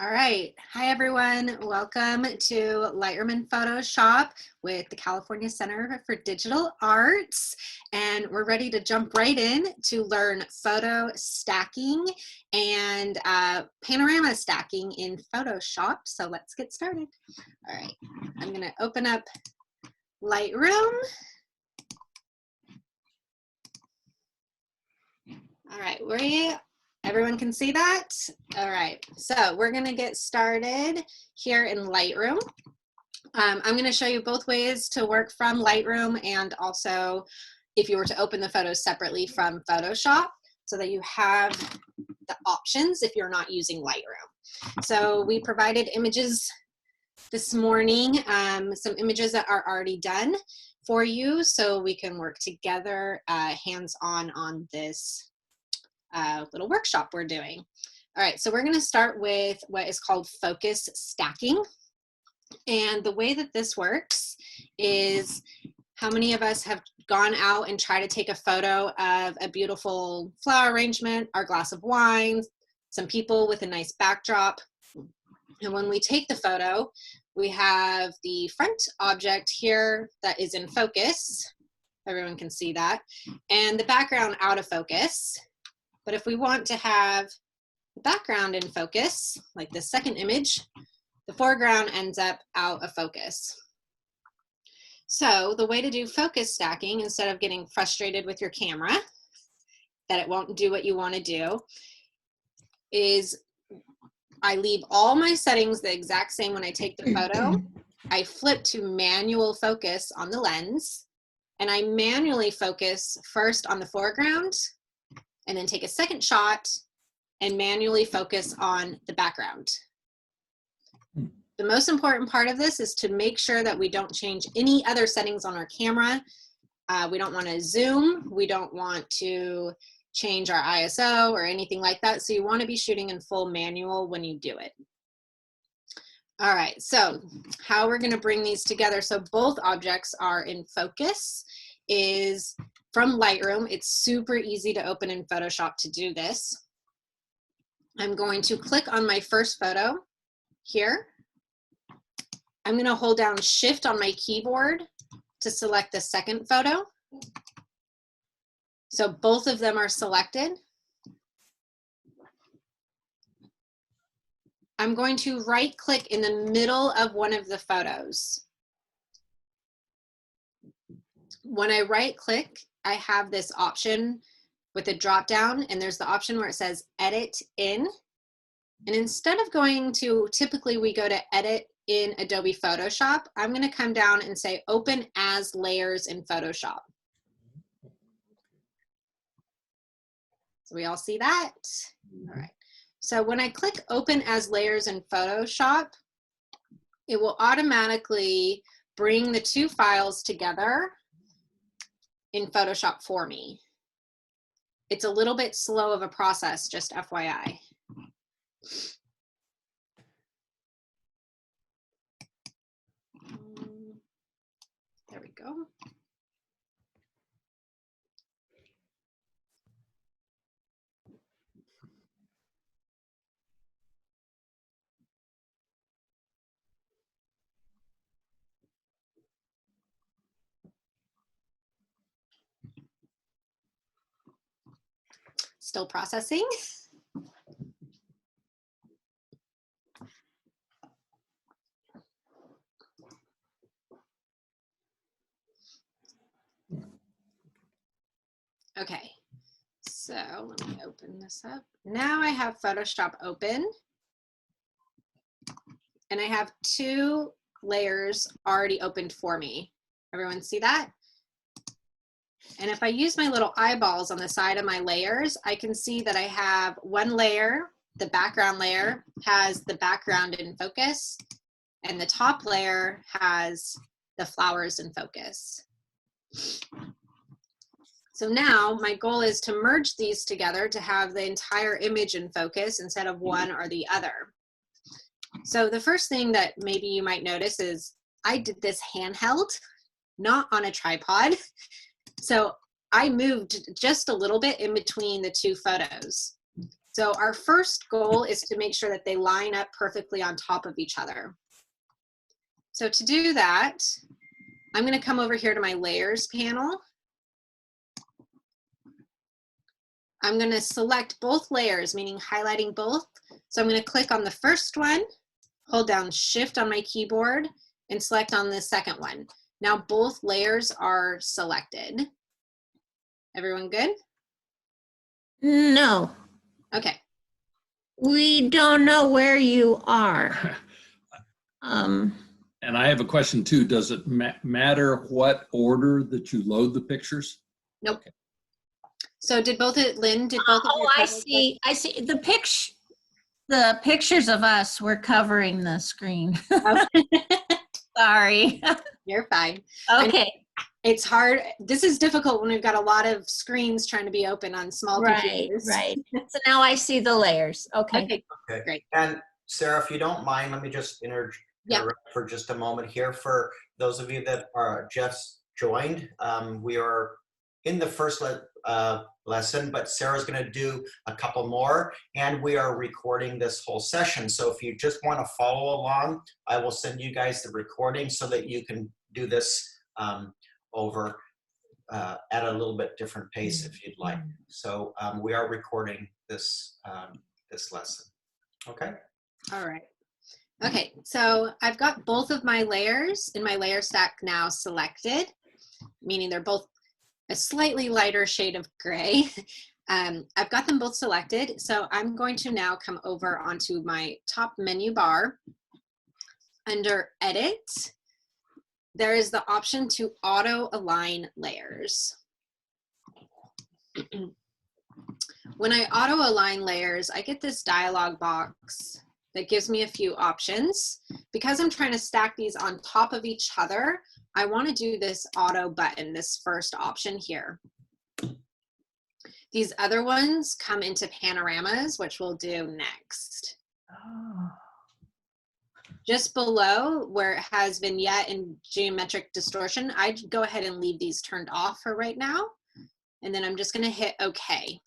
All right. Hi, everyone. Welcome to Lightroom and Photoshop with the California Center for Digital Arts. And we're ready to jump right in to learn photo stacking and panorama stacking in Photoshop. So let's get started. All right. I'm going to open up Lightroom. All right. Everyone can see that? All right, so we're gonna get started here in Lightroom. I'm gonna show you both ways to work from Lightroom and also if you were to open the photos separately from Photoshop so that you have the options if you're not using Lightroom. So we provided images this morning, some images that are already done for you so we can work together hands-on on this little workshop we're doing. All right, so we're going to start with what is called focus stacking. And the way that this works is, how many of us have gone out and tried to take a photo of a beautiful flower arrangement, our glass of wine, some people with a nice backdrop? And when we take the photo, we have the front object here that is in focus. Everyone can see that. And the background out of focus. But if we want to have the background in focus, like the second image, the foreground ends up out of focus. So the way to do focus stacking, instead of getting frustrated with your camera that it won't do what you want to do, is I leave all my settings the exact same when I take the photo. I flip to manual focus on the lens, and I manually focus first on the foreground, and then take a second shot and manually focus on the background. The most important part of this is to make sure that we don't change any other settings on our camera. We don't want to zoom. We don't want to change our ISO or anything like that. So you want to be shooting in full manual when you do it. All right, so how we're going to bring these together so both objects are in focus is from Lightroom. It's super easy to open in Photoshop to do this. I'm going to click on my first photo here. I'm going to hold down Shift on my keyboard to select the second photo. So both of them are selected. I'm going to right click in the middle of one of the photos. When I right click, I have this option with a drop down, and there's the option where it says edit in. And instead of going to, typically we go to edit in Adobe Photoshop, I'm going to come down and say open as layers in Photoshop. So we all see that? All right. So when I click open as layers in Photoshop, it will automatically bring the two files together in Photoshop for me. It's a little bit slow of a process, just FYI. There we go. Still processing. Okay, so let me open this up. Now I have Photoshop open, and I have two layers already opened for me. Everyone see that? And if I use my little eyeballs on the side of my layers, I can see that I have one layer, the background layer, has the background in focus, and the top layer has the flowers in focus. So now my goal is to merge these together to have the entire image in focus instead of one or the other. So the first thing that maybe you might notice is I did this handheld, not on a tripod. So I moved just a little bit in between the two photos. So our first goal is to make sure that they line up perfectly on top of each other. So to do that, I'm going to come over here to my layers panel. I'm going to select both layers, meaning highlighting both. So I'm going to click on the first one, hold down Shift on my keyboard, and select on the second one. Now both layers are selected. Everyone good? No. Okay. We don't know where you are. And I have a question too. Does it matter what order that you load the pictures? Nope. Okay. So did both of Lynn? Did both of your? I see. I see the picture. The pictures of us were covering the screen. Oh. Sorry. You're fine. Okay. It's hard. This is difficult when we've got a lot of screens trying to be open on small computers. Right. So now I see the layers. Okay. Okay. Great. And Sarah, if you don't mind, let me just interrupt for just a moment here. For those of you that are just joined, we are in the first lesson, but Sarah's going to do a couple more, and we are recording this whole session. So if you just want to follow along, I will send you guys the recording so that you can do this over at a little bit different pace if you'd like. So we are recording this this lesson. Okay. All right. Okay, so I've got both of my layers in my layer stack now selected, meaning they're both a slightly lighter shade of gray. I've got them both selected, so I'm going to now come over onto my top menu bar. Under Edit, there is the option to auto align layers. When I auto align layers, I get this dialog box that gives me a few options. Because I'm trying to stack these on top of each other, I want to do this auto button, this first option here. These other ones come into panoramas, which we'll do next. Oh. Just below where it has vignette and geometric distortion, I'd go ahead and leave these turned off for right now. And then I'm just going to hit OK.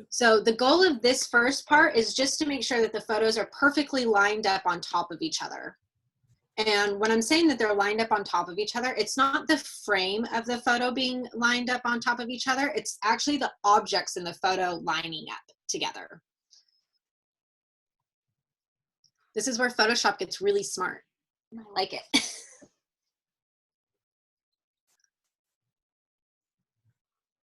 So the goal of this first part is just to make sure that the photos are perfectly lined up on top of each other. And when I'm saying that they're lined up on top of each other, it's not the frame of the photo being lined up on top of each other. It's actually the objects in the photo lining up together. This is where Photoshop gets really smart. I like it.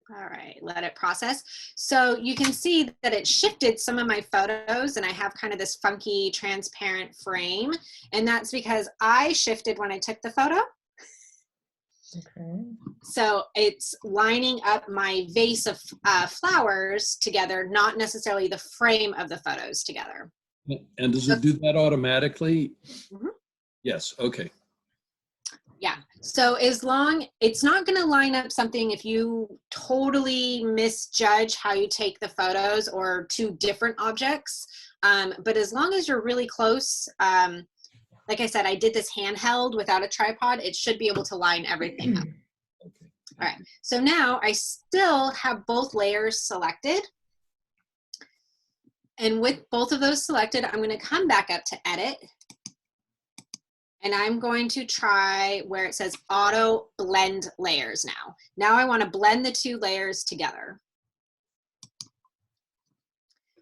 All right, let it process. So you can see that it shifted some of my photos and I have kind of this funky transparent frame. And that's because I shifted when I took the photo. Okay. So it's lining up my vase of flowers together, not necessarily the frame of the photos together. And does it do that automatically? Mm-hmm. Yes, okay. Yeah, so as long, it's not going to line up something if you totally misjudge how you take the photos or two different objects. But as long as you're really close, like I said, I did this handheld without a tripod, it should be able to line everything up. Okay. All right, so now I still have both layers selected. And with both of those selected, I'm going to come back up to Edit. And I'm going to try where it says auto blend layers now. Now I want to blend the two layers together.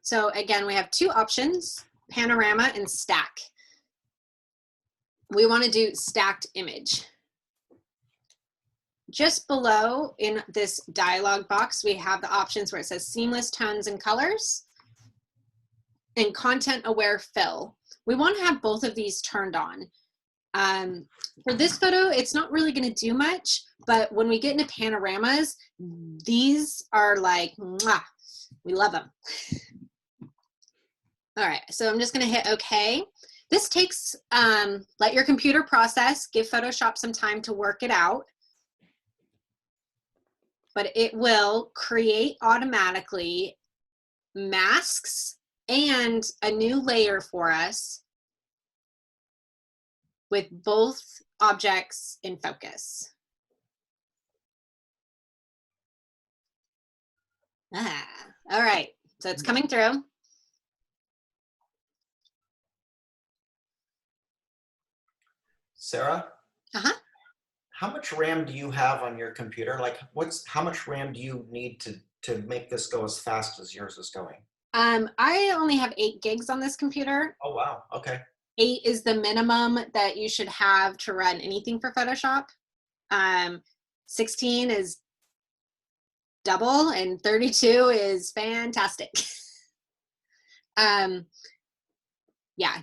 So again, we have two options, panorama and stack. We want to do stacked image. Just below in this dialog box, we have the options where it says seamless tones and colors and content aware fill. We want to have both of these turned on. For this photo, it's not really going to do much, but when we get into panoramas, these are like, mwah, we love them. All right, so I'm just going to hit OK. This takes, let your computer process, give Photoshop some time to work it out, but it will create automatically masks and a new layer for us with both objects in focus. All right, so it's coming through. Sarah? Uh-huh. How much RAM do you have on your computer? Like, how much RAM do you need to make this go as fast as yours is going? I only have 8 gigs on this computer. Oh, wow. Okay. 8 is the minimum that you should have to run anything for Photoshop. 16 is double, and 32 is fantastic. Yeah.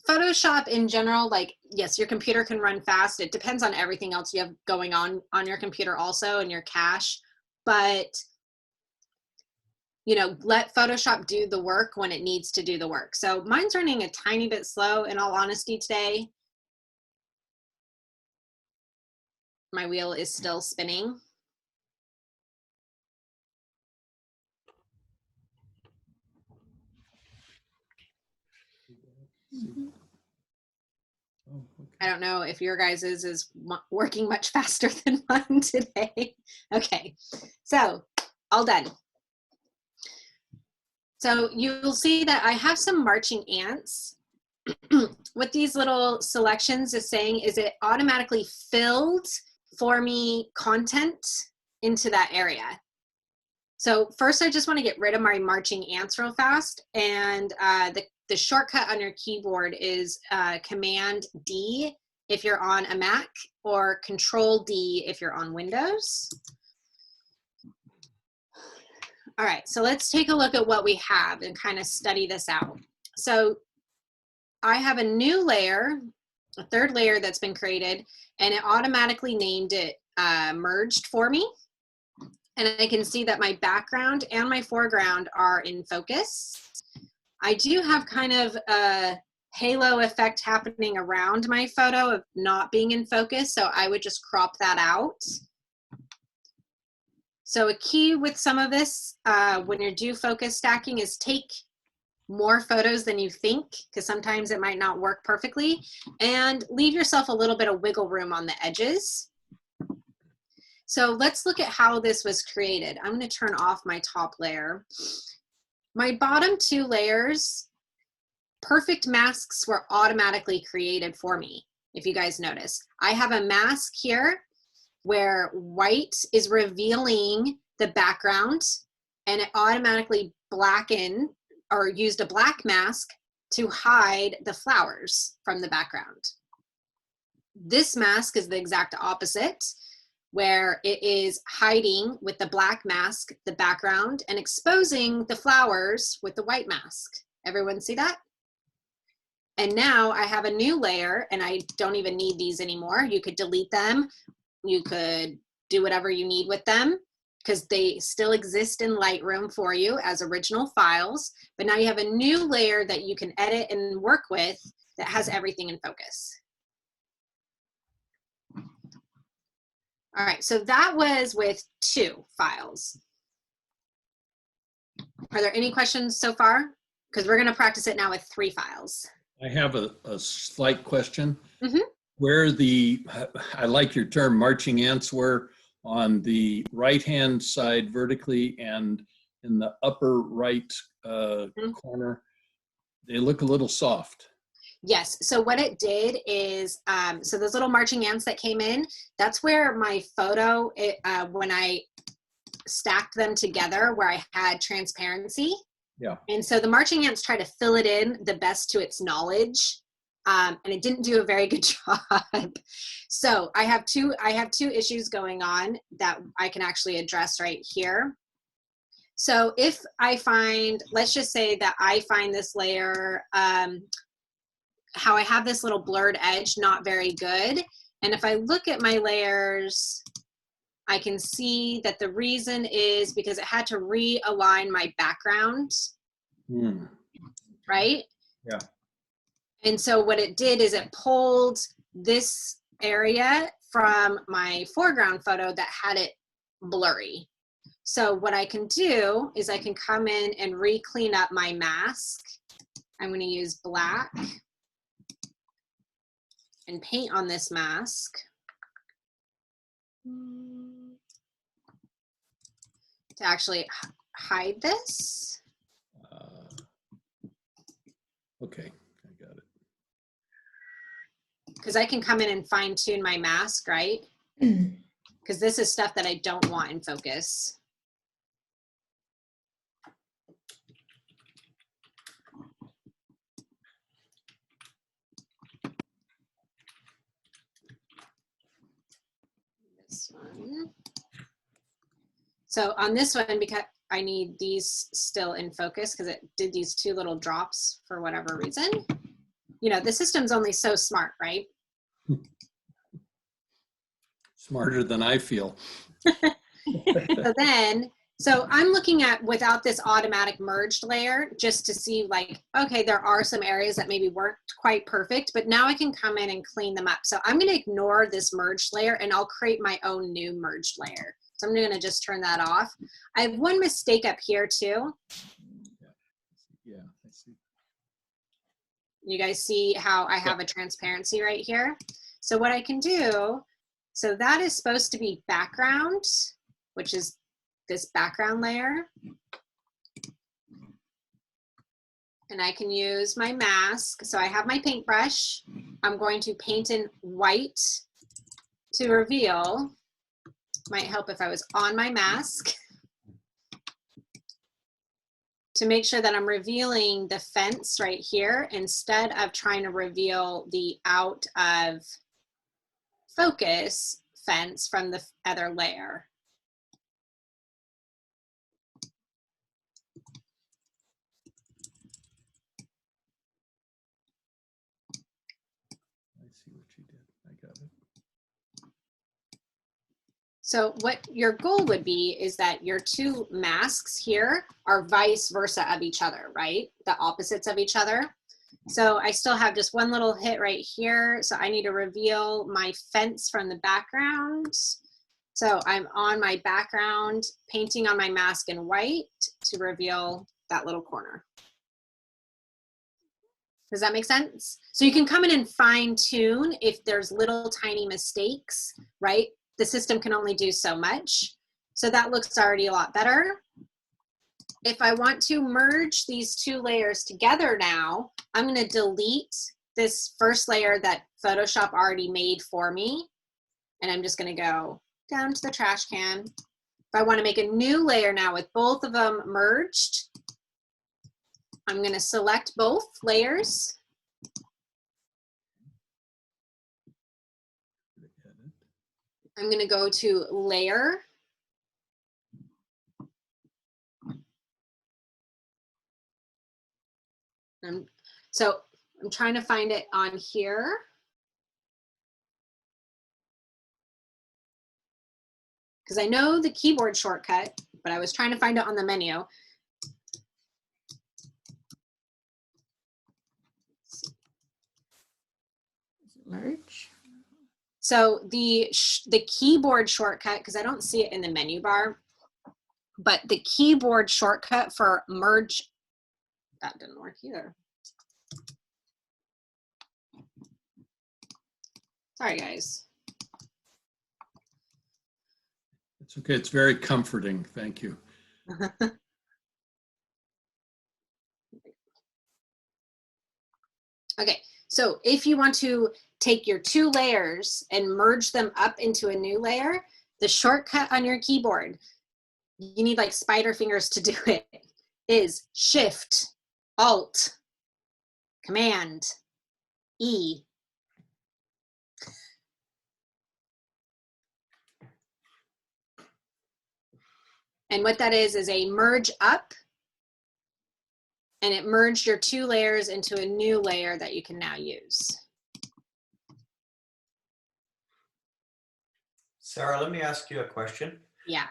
Photoshop in general, like, yes, your computer can run fast. It depends on everything else you have going on your computer also, and your cache. But, you know, let Photoshop do the work when it needs to do the work. So mine's running a tiny bit slow, in all honesty, today. My wheel is still spinning. Oh, okay. I don't know if your guys' is working much faster than mine today. Okay, so all done. So you'll see that I have some marching ants. What these little selections is saying is it automatically filled for me content into that area. So first I just want to get rid of my marching ants real fast, and the shortcut on your keyboard is Command D if you're on a Mac, or Control D if you're on Windows. All right, so let's take a look at what we have and kind of study this out. So I have a new layer, a third layer that's been created, and it automatically named it merged for me. And I can see that my background and my foreground are in focus. I do have kind of a halo effect happening around my photo of not being in focus, so I would just crop that out. So a key with some of this, when you do focus stacking, is take more photos than you think, because sometimes it might not work perfectly, and leave yourself a little bit of wiggle room on the edges. So let's look at how this was created. I'm going to turn off my top layer. My bottom 2 layers, perfect masks were automatically created for me, if you guys notice. I have a mask here where white is revealing the background, and it automatically blackened or used a black mask to hide the flowers from the background. This mask is the exact opposite, where it is hiding with the black mask the background and exposing the flowers with the white mask. Everyone see that? And now I have a new layer, and I don't even need these anymore. You could delete them. You could do whatever you need with them, because they still exist in Lightroom for you as original files. But now you have a new layer that you can edit and work with that has everything in focus. All right, so that was with 2 files. Are there any questions so far? Because we're going to practice it now with 3 files. I have a slight question. Mm-hmm. Where I like your term, marching ants, were on the right-hand side vertically and in the upper right corner, they look a little soft. Yes, so what it did is, so those little marching ants that came in, that's where my photo, when I stacked them together, where I had transparency. Yeah. And so the marching ants try to fill it in the best to its knowledge, and it didn't do a very good job. So I have two issues going on that I can actually address right here. So if I find, let's just say that I find this layer, how I have this little blurred edge, not very good. And if I look at my layers, I can see that the reason is because it had to realign my background, right? Yeah. And so what it did is it pulled this area from my foreground photo that had it blurry. So what I can do is I can come in and re-clean up my mask. I'm going to use black and paint on this mask. to actually hide this. Okay, I got it. Because I can come in and fine tune my mask, right? Because this is stuff that I don't want in focus. This one. So on this one, because I need these still in focus because it did these 2 little drops for whatever reason. You know, the system's only so smart, right? Smarter than I feel. So I'm looking at without this automatic merged layer just to see like, okay, there are some areas that maybe weren't quite perfect, but now I can come in and clean them up. So I'm going to ignore this merged layer and I'll create my own new merged layer. So I'm going to just turn that off. I have one mistake up here too. Yeah, I see. You guys see how I have a transparency right here? So what I can do, so that is supposed to be background, which is this background layer. And I can use my mask. So I have my paintbrush. I'm going to paint in white to reveal. Might help if I was on my mask. To make sure that I'm revealing the fence right here instead of trying to reveal the out of focus fence from the other layer. I see what you did. I got it. So what your goal would be is that your 2 masks here are vice versa of each other, right? The opposites of each other. So I still have just one little hit right here. So I need to reveal my fence from the background. So I'm on my background, painting on my mask in white to reveal that little corner. Does that make sense? So you can come in and fine tune if there's little tiny mistakes, right? The system can only do so much. So that looks already a lot better. If I want to merge these 2 layers together now, I'm going to delete this first layer that Photoshop already made for me. And I'm just going to go down to the trash can. If I want to make a new layer now with both of them merged, I'm going to select both layers. I'm going to go to layer. So I'm trying to find it on here. Because I know the keyboard shortcut, but I was trying to find it on the menu. Merge. So the keyboard shortcut, because I don't see it in the menu bar, but the keyboard shortcut for merge, that didn't work either. Sorry, guys. It's okay. It's very comforting. Thank you. Okay, so if you want to take your 2 layers and merge them up into a new layer, the shortcut on your keyboard, you need like spider fingers to do it, is Shift, Alt, Command, E. And what that is a merge up, and it merged your 2 layers into a new layer that you can now use. Sarah, let me ask you a question. Yeah.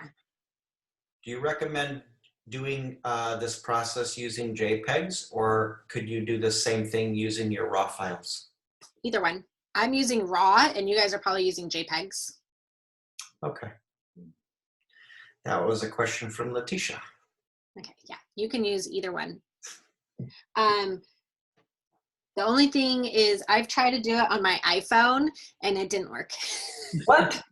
Do you recommend doing this process using JPEGs, or could you do the same thing using your RAW files? Either one. I'm using RAW, and you guys are probably using JPEGs. Okay. That was a question from Letitia. Okay, yeah, you can use either one. The only thing is I've tried to do it on my iPhone and it didn't work. What?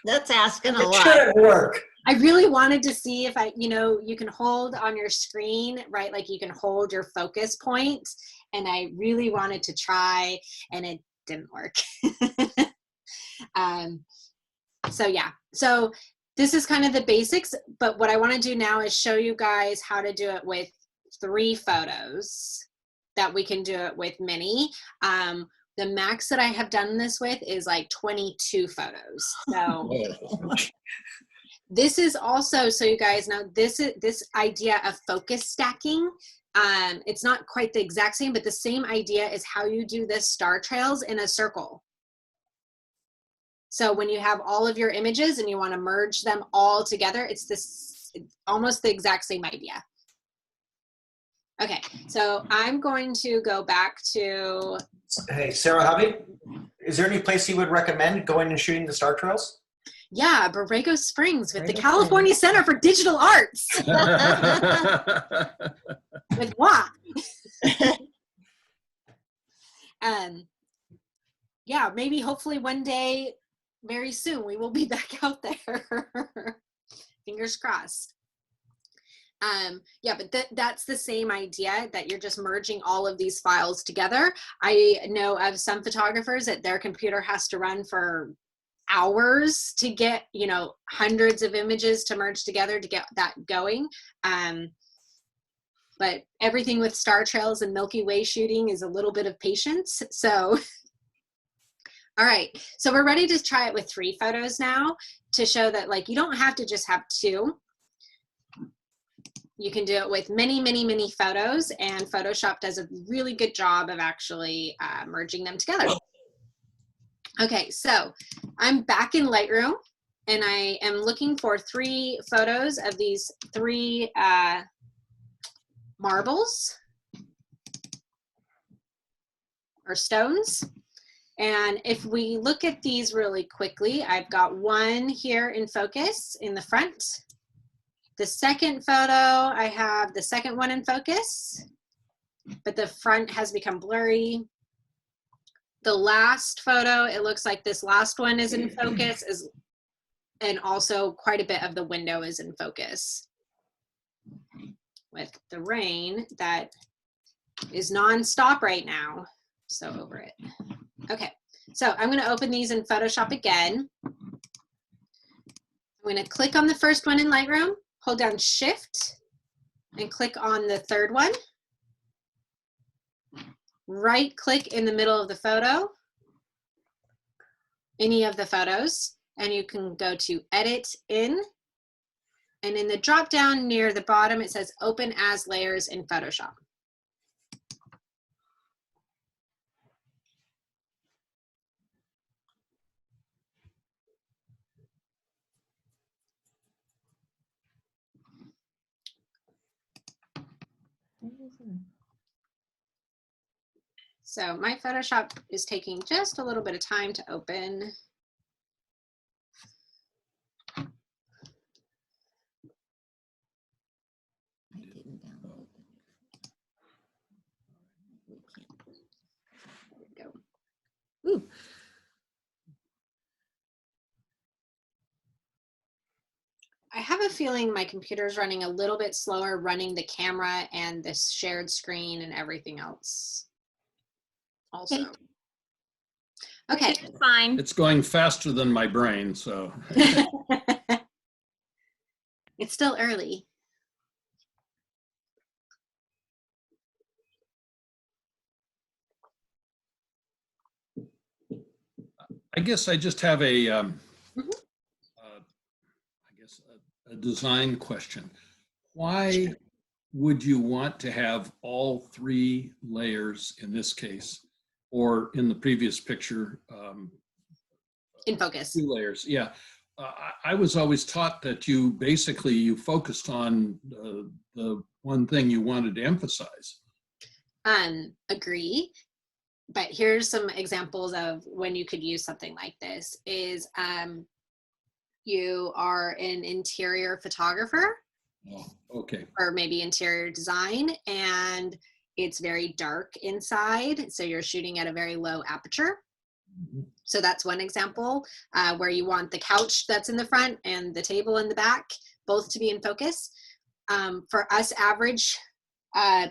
That's asking a It lot. shouldn't work. I really wanted to see if you can hold on your screen, right? Like you can hold your focus point, and I really wanted to try, and it didn't work. So yeah, so this is kind of the basics, but what I want to do now is show you guys how to do it with 3 photos, that we can do it with many. The max that I have done this with is like 22 photos. So this is also, so you guys know, this idea of focus stacking, it's not quite the exact same, but the same idea is how you do this star trails in a circle. So when you have all of your images and you want to merge them all together, it's almost the exact same idea. Okay, so I'm going to go back to... Hey, Sarah Hovey, is there any place you would recommend going and shooting the star trails? Yeah, Borrego Springs with the California Center for Digital Arts. With what? Yeah, maybe hopefully one day, very soon, we will be back out there. Fingers crossed. Yeah, but that's the same idea, that you're just merging all of these files together. I know of some photographers that their computer has to run for hours to get, hundreds of images to merge together to get that going. But everything with star trails and Milky Way shooting is a little bit of patience. So, all right, so we're ready to try it with 3 photos now, to show that like you don't have to just have 2. You can do it with many, many, many photos, and Photoshop does a really good job of actually merging them together. Okay, so I'm back in Lightroom, and I am looking for 3 photos of these 3 marbles or stones. And if we look at these really quickly, I've got one here in focus in the front. The second photo, I have the second one in focus, but the front has become blurry. The last photo, it looks like this last one is in focus, and also quite a bit of the window is in focus. With the rain that is nonstop right now, so over it. Okay, so I'm going to open these in Photoshop again. I'm going to click on the first one in Lightroom, hold down Shift, and click on the third one. Right click in the middle of the photo, any of the photos, and you can go to Edit In, and in the drop down near the bottom it says Open as Layers in Photoshop. So my Photoshop is taking just a little bit of time to open. There we go. Ooh. I have a feeling my computer's running a little bit slower, running the camera and this shared screen and everything else also. Okay. It's fine. It's going faster than my brain, so. It's still early. I guess I just have a design question. Why would you want to have all 3 layers in this case, or in the previous picture? In focus. 2 layers, yeah. I was always taught that you focused on the one thing you wanted to emphasize. Agree. But here's some examples of when you could use something like this is you are an interior photographer. Oh, okay. Or maybe interior design, and it's very dark inside, so you're shooting at a very low aperture. So that's one example where you want the couch that's in the front and the table in the back, both to be in focus. For us average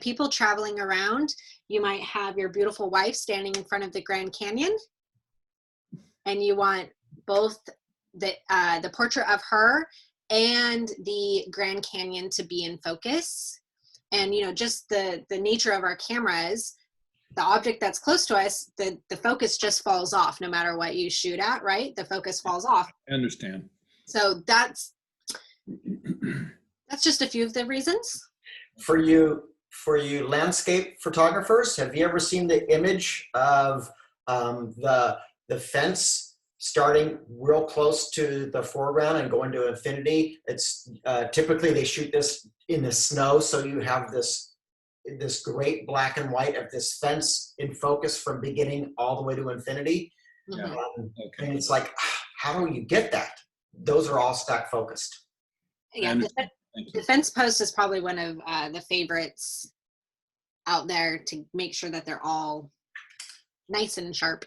people traveling around, you might have your beautiful wife standing in front of the Grand Canyon, and you want both the portrait of her and the Grand Canyon to be in focus. And you know, just the nature of our cameras, the object that's close to us, the focus just falls off no matter what you shoot at, right? The focus falls off. I understand. So that's just a few of the reasons. For you landscape photographers, have you ever seen the image of the fence starting real close to the foreground and going to infinity? It's typically they shoot this in the snow, so you have this great black and white of this fence in focus from beginning all the way to infinity. Yeah. And it's like, how do you get that? Those are all stack focused. Yeah, the fence post is probably one of the favorites out there to make sure that they're all nice and sharp.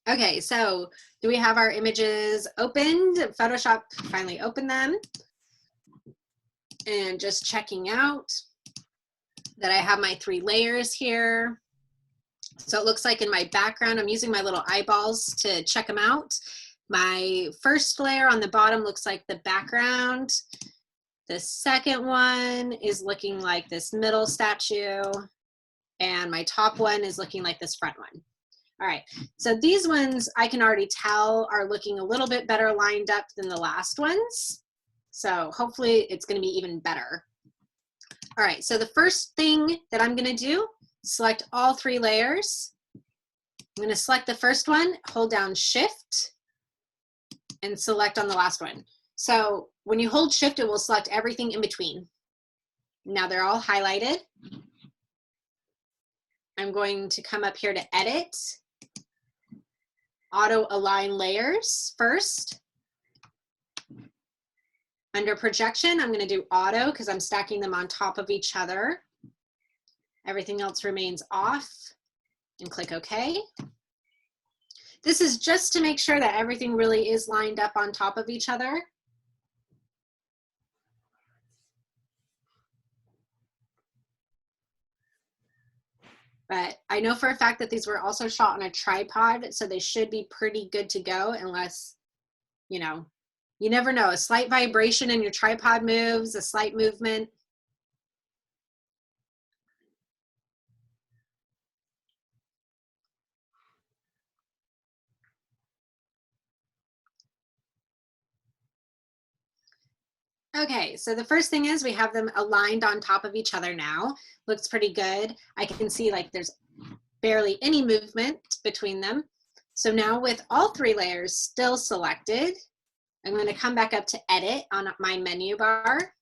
Okay, so do we have our images opened? Photoshop finally opened them. And just checking out that I have my 3 layers here. So it looks like in my background, I'm using my little eyeballs to check them out. My first layer on the bottom looks like the background. The second one is looking like this middle statue. And my top one is looking like this front one. All right, so these ones I can already tell are looking a little bit better lined up than the last ones. So hopefully it's going to be even better. All right, so the first thing that I'm going to do, select all 3 layers. I'm going to select the first one, hold down Shift, and select on the last one. So when you hold Shift, it will select everything in between. Now they're all highlighted. I'm going to come up here to Edit, Auto Align Layers first. Under projection, I'm going to do auto because I'm stacking them on top of each other. Everything else remains off, and click OK. This is just to make sure that everything really is lined up on top of each other. But I know for a fact that these were also shot on a tripod, so they should be pretty good to go unless, you know, you never know. A slight vibration in your tripod moves, a slight movement. Okay, so the first thing is we have them aligned on top of each other now. Looks pretty good. I can see like there's barely any movement between them. So now with all 3 layers still selected, I'm going to come back up to Edit on my menu bar.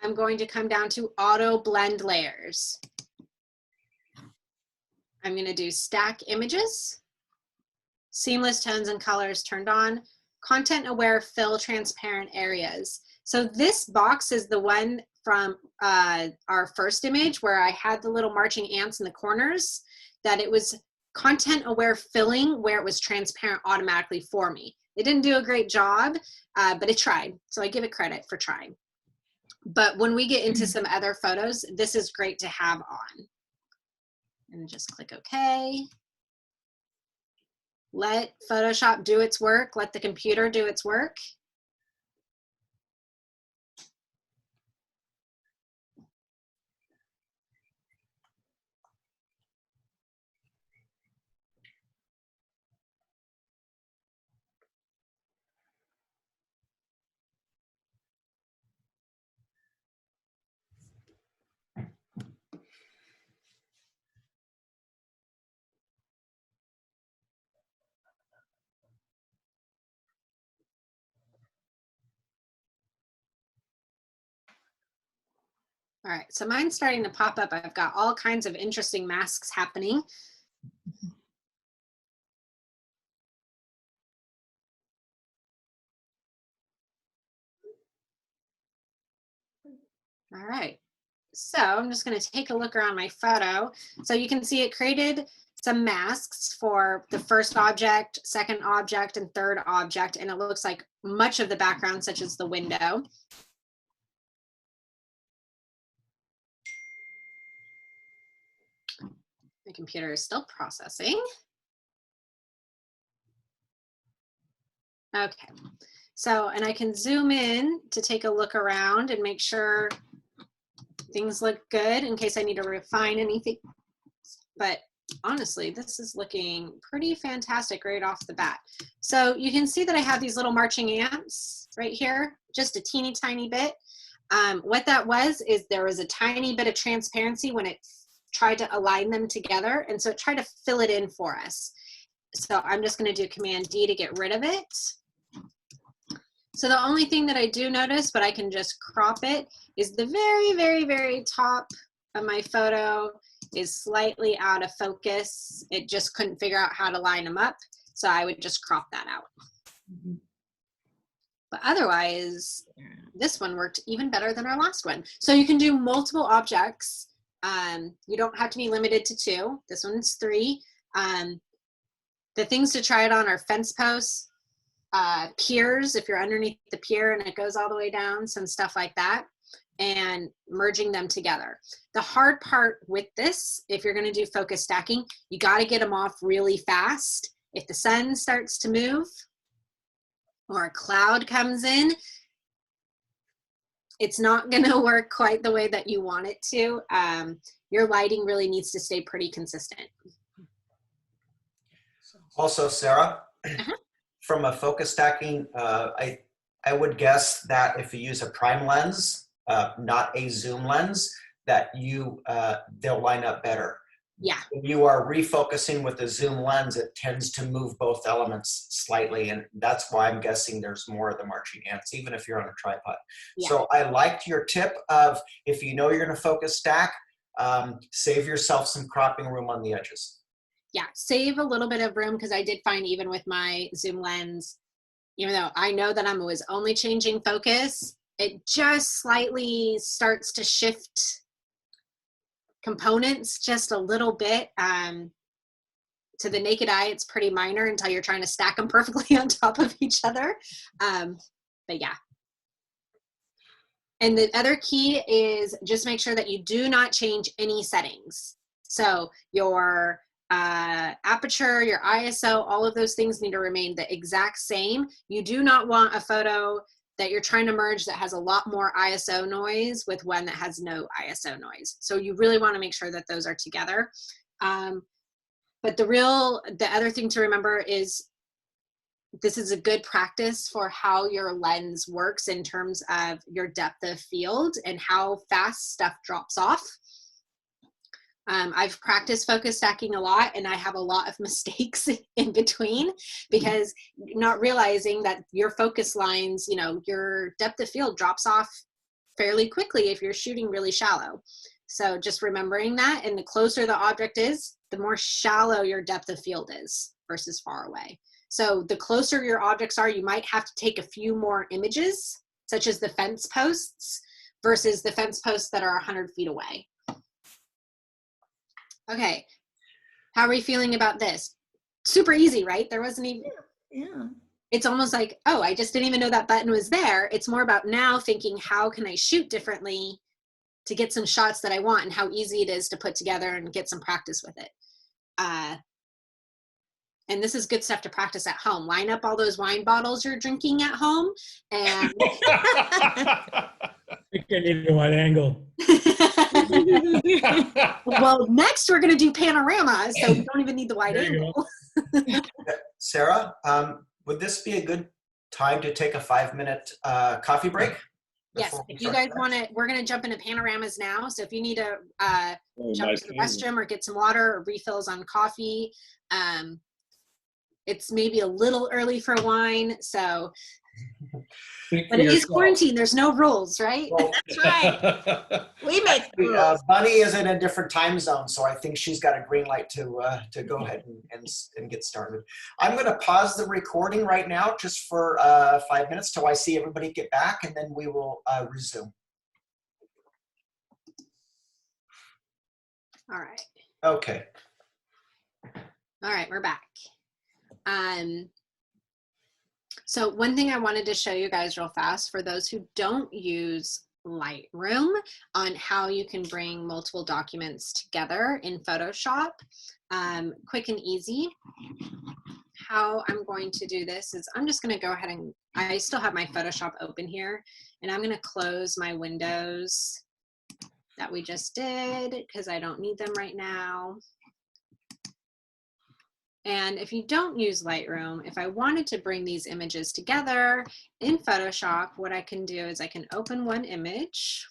I'm going to come down to Auto Blend Layers. I'm going to do Stack Images. Seamless tones and colors turned on, content aware fill transparent areas. So this box is the one from our first image where I had the little marching ants in the corners, that it was content aware filling where it was transparent automatically for me. It didn't do a great job, but it tried. So I give it credit for trying. But when we get into some other photos, this is great to have on. And just click OK. Let Photoshop do its work. Let the computer do its work. All right, so mine's starting to pop up. I've got all kinds of interesting masks happening. All right, So I'm just going to take a look around my photo. So you can see it created some masks for the first object, second object, and third object. And it looks like much of the background, such as the window. My computer is still processing. Okay, so, and I can zoom in to take a look around and make sure things look good in case I need to refine anything. But honestly, this is looking pretty fantastic right off the bat. So you can see that I have these little marching ants right here, just a teeny tiny bit. What that was is there was a tiny bit of transparency when it tried to align them together. And so it tried to fill it in for us. So I'm just going to do Command D to get rid of it. So the only thing that I do notice, but I can just crop it, is the very, very, very top of my photo is slightly out of focus. It just couldn't figure out how to line them up. So I would just crop that out. But otherwise, this one worked even better than our last one. So you can do multiple objects. You don't have to be limited to 2. This one's 3. The things to try it on are fence posts, piers, if you're underneath the pier and it goes all the way down, some stuff like that, and merging them together. The hard part with this, if you're going to do focus stacking, you got to get them off really fast. If the sun starts to move or a cloud comes in, it's not going to work quite the way that you want it to. Your lighting really needs to stay pretty consistent. Also, Sarah, from a focus stacking, I would guess that if you use a prime lens, not a zoom lens, that they'll line up better. Yeah. When you are refocusing with a zoom lens, it tends to move both elements slightly, and that's why I'm guessing there's more of the marching ants, even if you're on a tripod. Yeah. So I liked your tip of, if you know you're going to focus stack, save yourself some cropping room on the edges. Yeah, save a little bit of room, because I did find even with my zoom lens, even though I know that I was only changing focus, it just slightly starts to shift components just a little bit. To the naked eye, it's pretty minor until you're trying to stack them perfectly on top of each other. But yeah. And the other key is just make sure that you do not change any settings. So your aperture, your ISO, all of those things need to remain the exact same. You do not want a photo that you're trying to merge that has a lot more ISO noise with one that has no ISO noise. So you really want to make sure that those are together. But the other thing to remember is this is a good practice for how your lens works in terms of your depth of field and how fast stuff drops off. I've practiced focus stacking a lot, and I have a lot of mistakes in between, because not realizing that your focus lines, your depth of field drops off fairly quickly if you're shooting really shallow. So just remembering that, and the closer the object is, the more shallow your depth of field is versus far away. So the closer your objects are, you might have to take a few more images, such as the fence posts, versus the fence posts that are 100 feet away. Okay, how are we feeling about this? Super easy, right? There wasn't even, Yeah. It's almost like, oh, I just didn't even know that button was there. It's more about now thinking, how can I shoot differently to get some shots that I want, and how easy it is to put together and get some practice with it. And this is good stuff to practice at home. Line up all those wine bottles you're drinking at home, and Pick it into one angle. well, next we're going to do panoramas, so we don't even need the wide There you angle. Sarah, would this be a good time to take a 5-minute coffee break? Yes, if you guys want to, we're going to jump into panoramas now. So if you need to jump to the restroom or get some water or refills on coffee, it's maybe a little early for wine. So, but it is quarantine. There's no rules, right? Well, That's right. We make rules. Bunny is in a different time zone, so I think she's got a green light to go ahead and get started. I'm going to pause the recording right now just for 5 minutes till I see everybody get back, and then we will resume. All right. Okay. All right, we're back. So one thing I wanted to show you guys real fast for those who don't use Lightroom on how you can bring multiple documents together in Photoshop, quick and easy. How I'm going to do this is I'm just going to go ahead and I still have my Photoshop open here, and I'm going to close my windows that we just did because I don't need them right now. And if you don't use Lightroom, if I wanted to bring these images together in Photoshop, what I can do is I can open one image.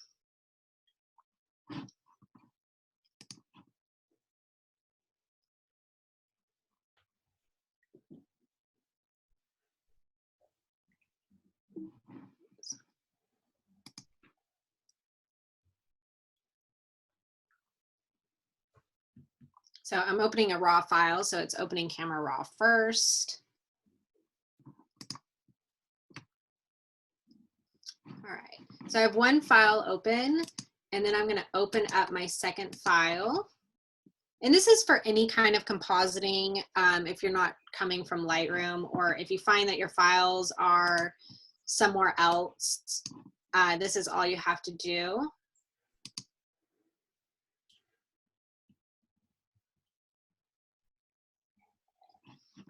So I'm opening a raw file, so it's opening camera raw first. All right, so I have one file open, and then I'm going to open up my second file. And this is for any kind of compositing, if you're not coming from Lightroom, or if you find that your files are somewhere else, this is all you have to do.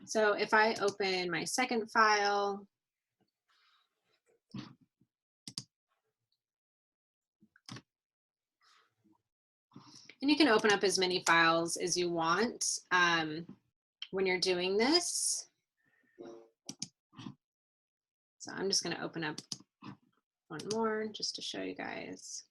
So if I open my second file, and you can open up as many files as you want when you're doing this. So I'm just going to open up one more just to show you guys.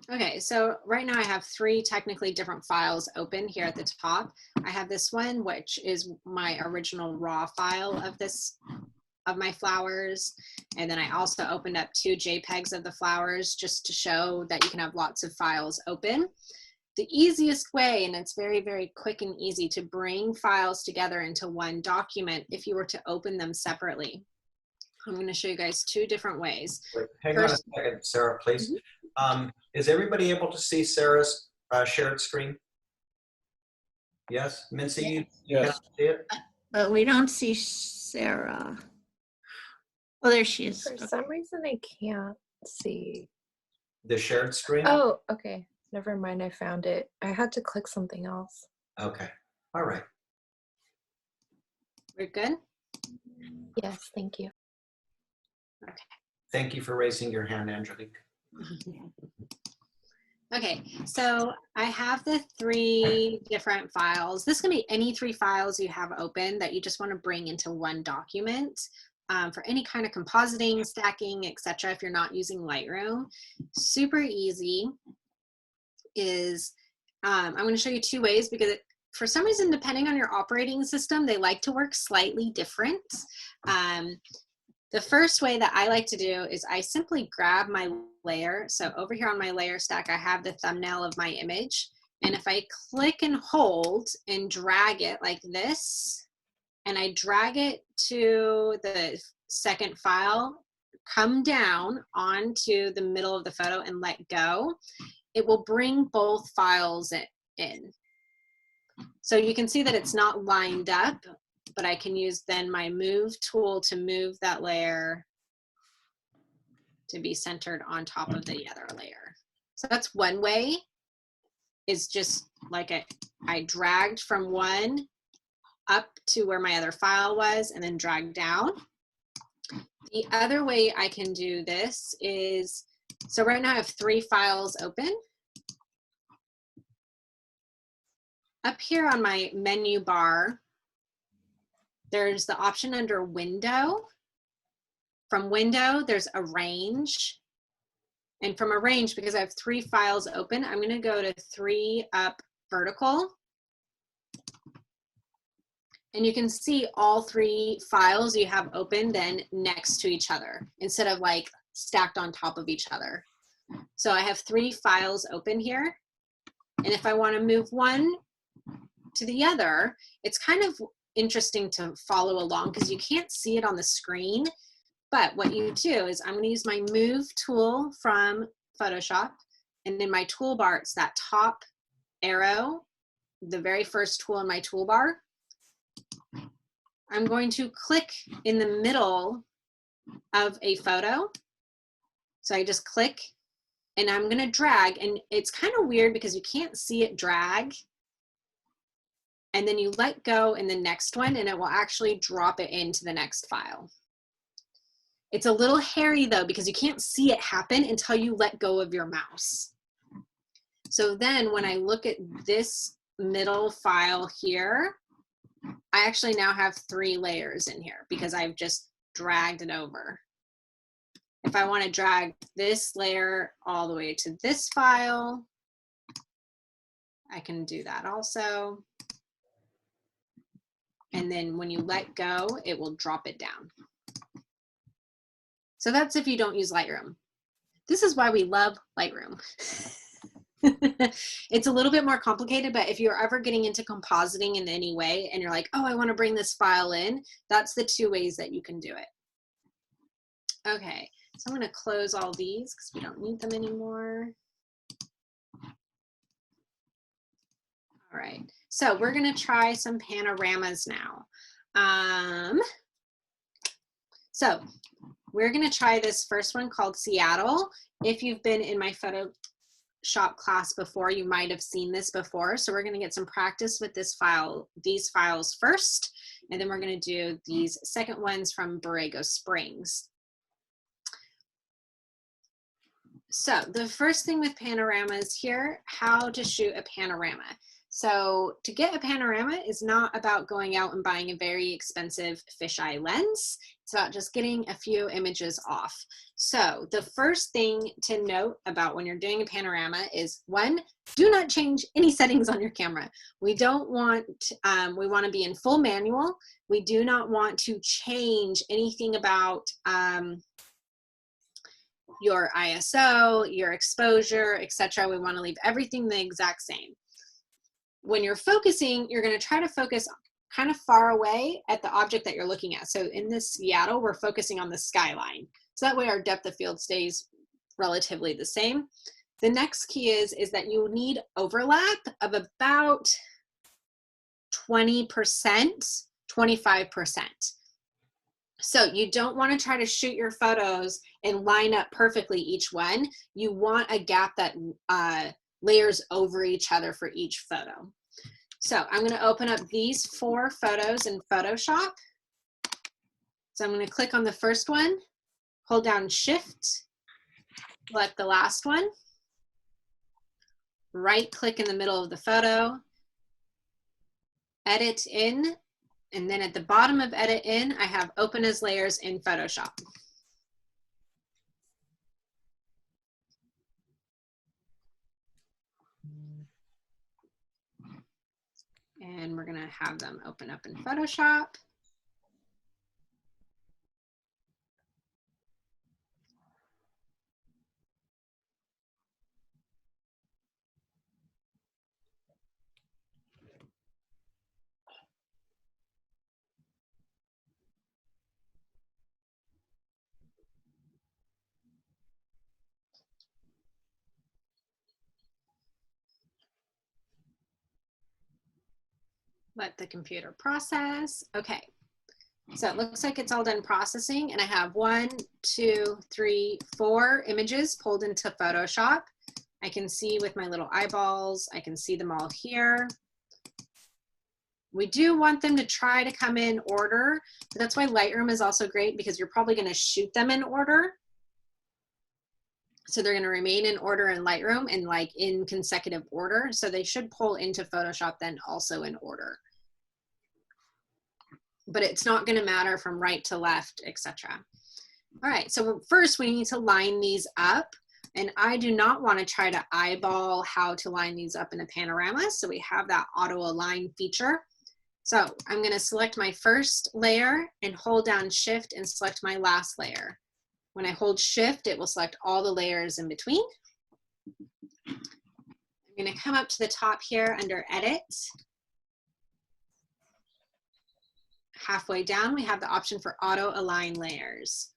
Okay, so right now I have 3 technically different files open here at the top. I have this one, which is my original raw file of my flowers. And then I also opened up 2 JPEGs of the flowers just to show that you can have lots of files open. The easiest way, and it's very, very quick and easy to bring files together into one document if you were to open them separately. I'm going to show you guys 2 different ways. Wait, hang on a second, Sarah, please. Is everybody able to see Sarah's shared screen? Yes, Mincy, you Yes. can see it? But we don't see Sarah. Oh, there she is. For some reason, I can't see. The shared screen? Oh, okay. Never mind. I found it. I had to click something else. Okay, all right. We're good? Yes, thank you. Okay. Thank you for raising your hand, Angelique. Okay, so I have the 3 different files. This can be any 3 files you have open that you just want to bring into one document for any kind of compositing, stacking, etc. If you're not using Lightroom, super easy is, I'm going to show you 2 ways because for some reason, depending on your operating system, they like to work slightly different. The first way that I like to do is I simply grab my layer. So over here on my layer stack, I have the thumbnail of my image. And if I click and hold and drag it like this, and I drag it to the second file, come down onto the middle of the photo and let go, it will bring both files in. So you can see that it's not lined up, but I can use then my move tool to move that layer to be centered on top of the other layer. So that's one way, is just like I dragged from one up to where my other file was and then dragged down. The other way I can do this is, so right now I have 3 files open. Up here on my menu bar, there's the option under Window. From Window, there's Arrange. And from Arrange, because I have 3 files open, I'm going to go to 3 up vertical. And you can see all 3 files you have open then next to each other instead of like stacked on top of each other. So I have 3 files open here. And if I want to move one to the other, it's kind of interesting to follow along because you can't see it on the screen. But what you do is I'm going to use my move tool from Photoshop And in my toolbar, it's that top arrow, the very first tool in my toolbar. I'm going to click in the middle of a photo. So I just click and I'm going to drag, and it's kind of weird because you can't see it drag. And then you let go in the next one and it will actually drop it into the next file. It's a little hairy though because you can't see it happen until you let go of your mouse. So then when I look at this middle file here, I actually now have 3 layers in here because I've just dragged it over. If I want to drag this layer all the way to this file, I can do that also. And then when you let go, it will drop it down. So that's if you don't use Lightroom. This is why we love Lightroom. It's a little bit more complicated, but if you're ever getting into compositing in any way and you're like, oh, I want to bring this file in, that's the 2 ways that you can do it. Okay, so I'm going to close all these because we don't need them anymore. All right, so we're going to try some panoramas now. So we're going to try this first one called Seattle. If you've been in my Photoshop class before, you might have seen this before. So we're going to get some practice with this file, these files first, and then we're going to do these second ones from Borrego Springs. So the first thing with panoramas here, how to shoot a panorama. So to get a panorama is not about going out and buying a very expensive fisheye lens. It's about just getting a few images off. So the first thing to note about when you're doing a panorama is 1, do not change any settings on your camera. We don't want, we want to be in full manual. We do not want to change anything about your ISO, your exposure, etc. We want to leave everything the exact same. When you're focusing, you're going to try to focus kind of far away at the object that you're looking at. So in this Seattle, we're focusing on the skyline. So that way our depth of field stays relatively the same. The next key is that you need overlap of about 20%, 25%. So you don't want to try to shoot your photos and line up perfectly each one. You want a gap that layers over each other for each photo. So I'm going to open up these 4 photos in Photoshop. So I'm going to click on the first one, hold down Shift, select the last one, right click in the middle of the photo, edit in, and then at the bottom of edit in, I have open as layers in Photoshop. And we're going to have them open up in Photoshop. Let the computer process. Okay, so it looks like it's all done processing, and I have 1, 2, 3, 4 images pulled into Photoshop. I can see with my little eyeballs, I can see them all here. We do want them to try to come in order, but that's why Lightroom is also great, because you're probably going to shoot them in order. So they're going to remain in order in Lightroom and like in consecutive order. So they should pull into Photoshop then also in order. But it's not going to matter from right to left, etc. All right, so first we need to line these up. And I do not want to try to eyeball how to line these up in a panorama. So we have that auto align feature. So I'm going to select my first layer and hold down Shift and select my last layer. When I hold Shift, it will select all the layers in between. I'm going to come up to the top here under Edit. Halfway down, we have the option for Auto Align Layers.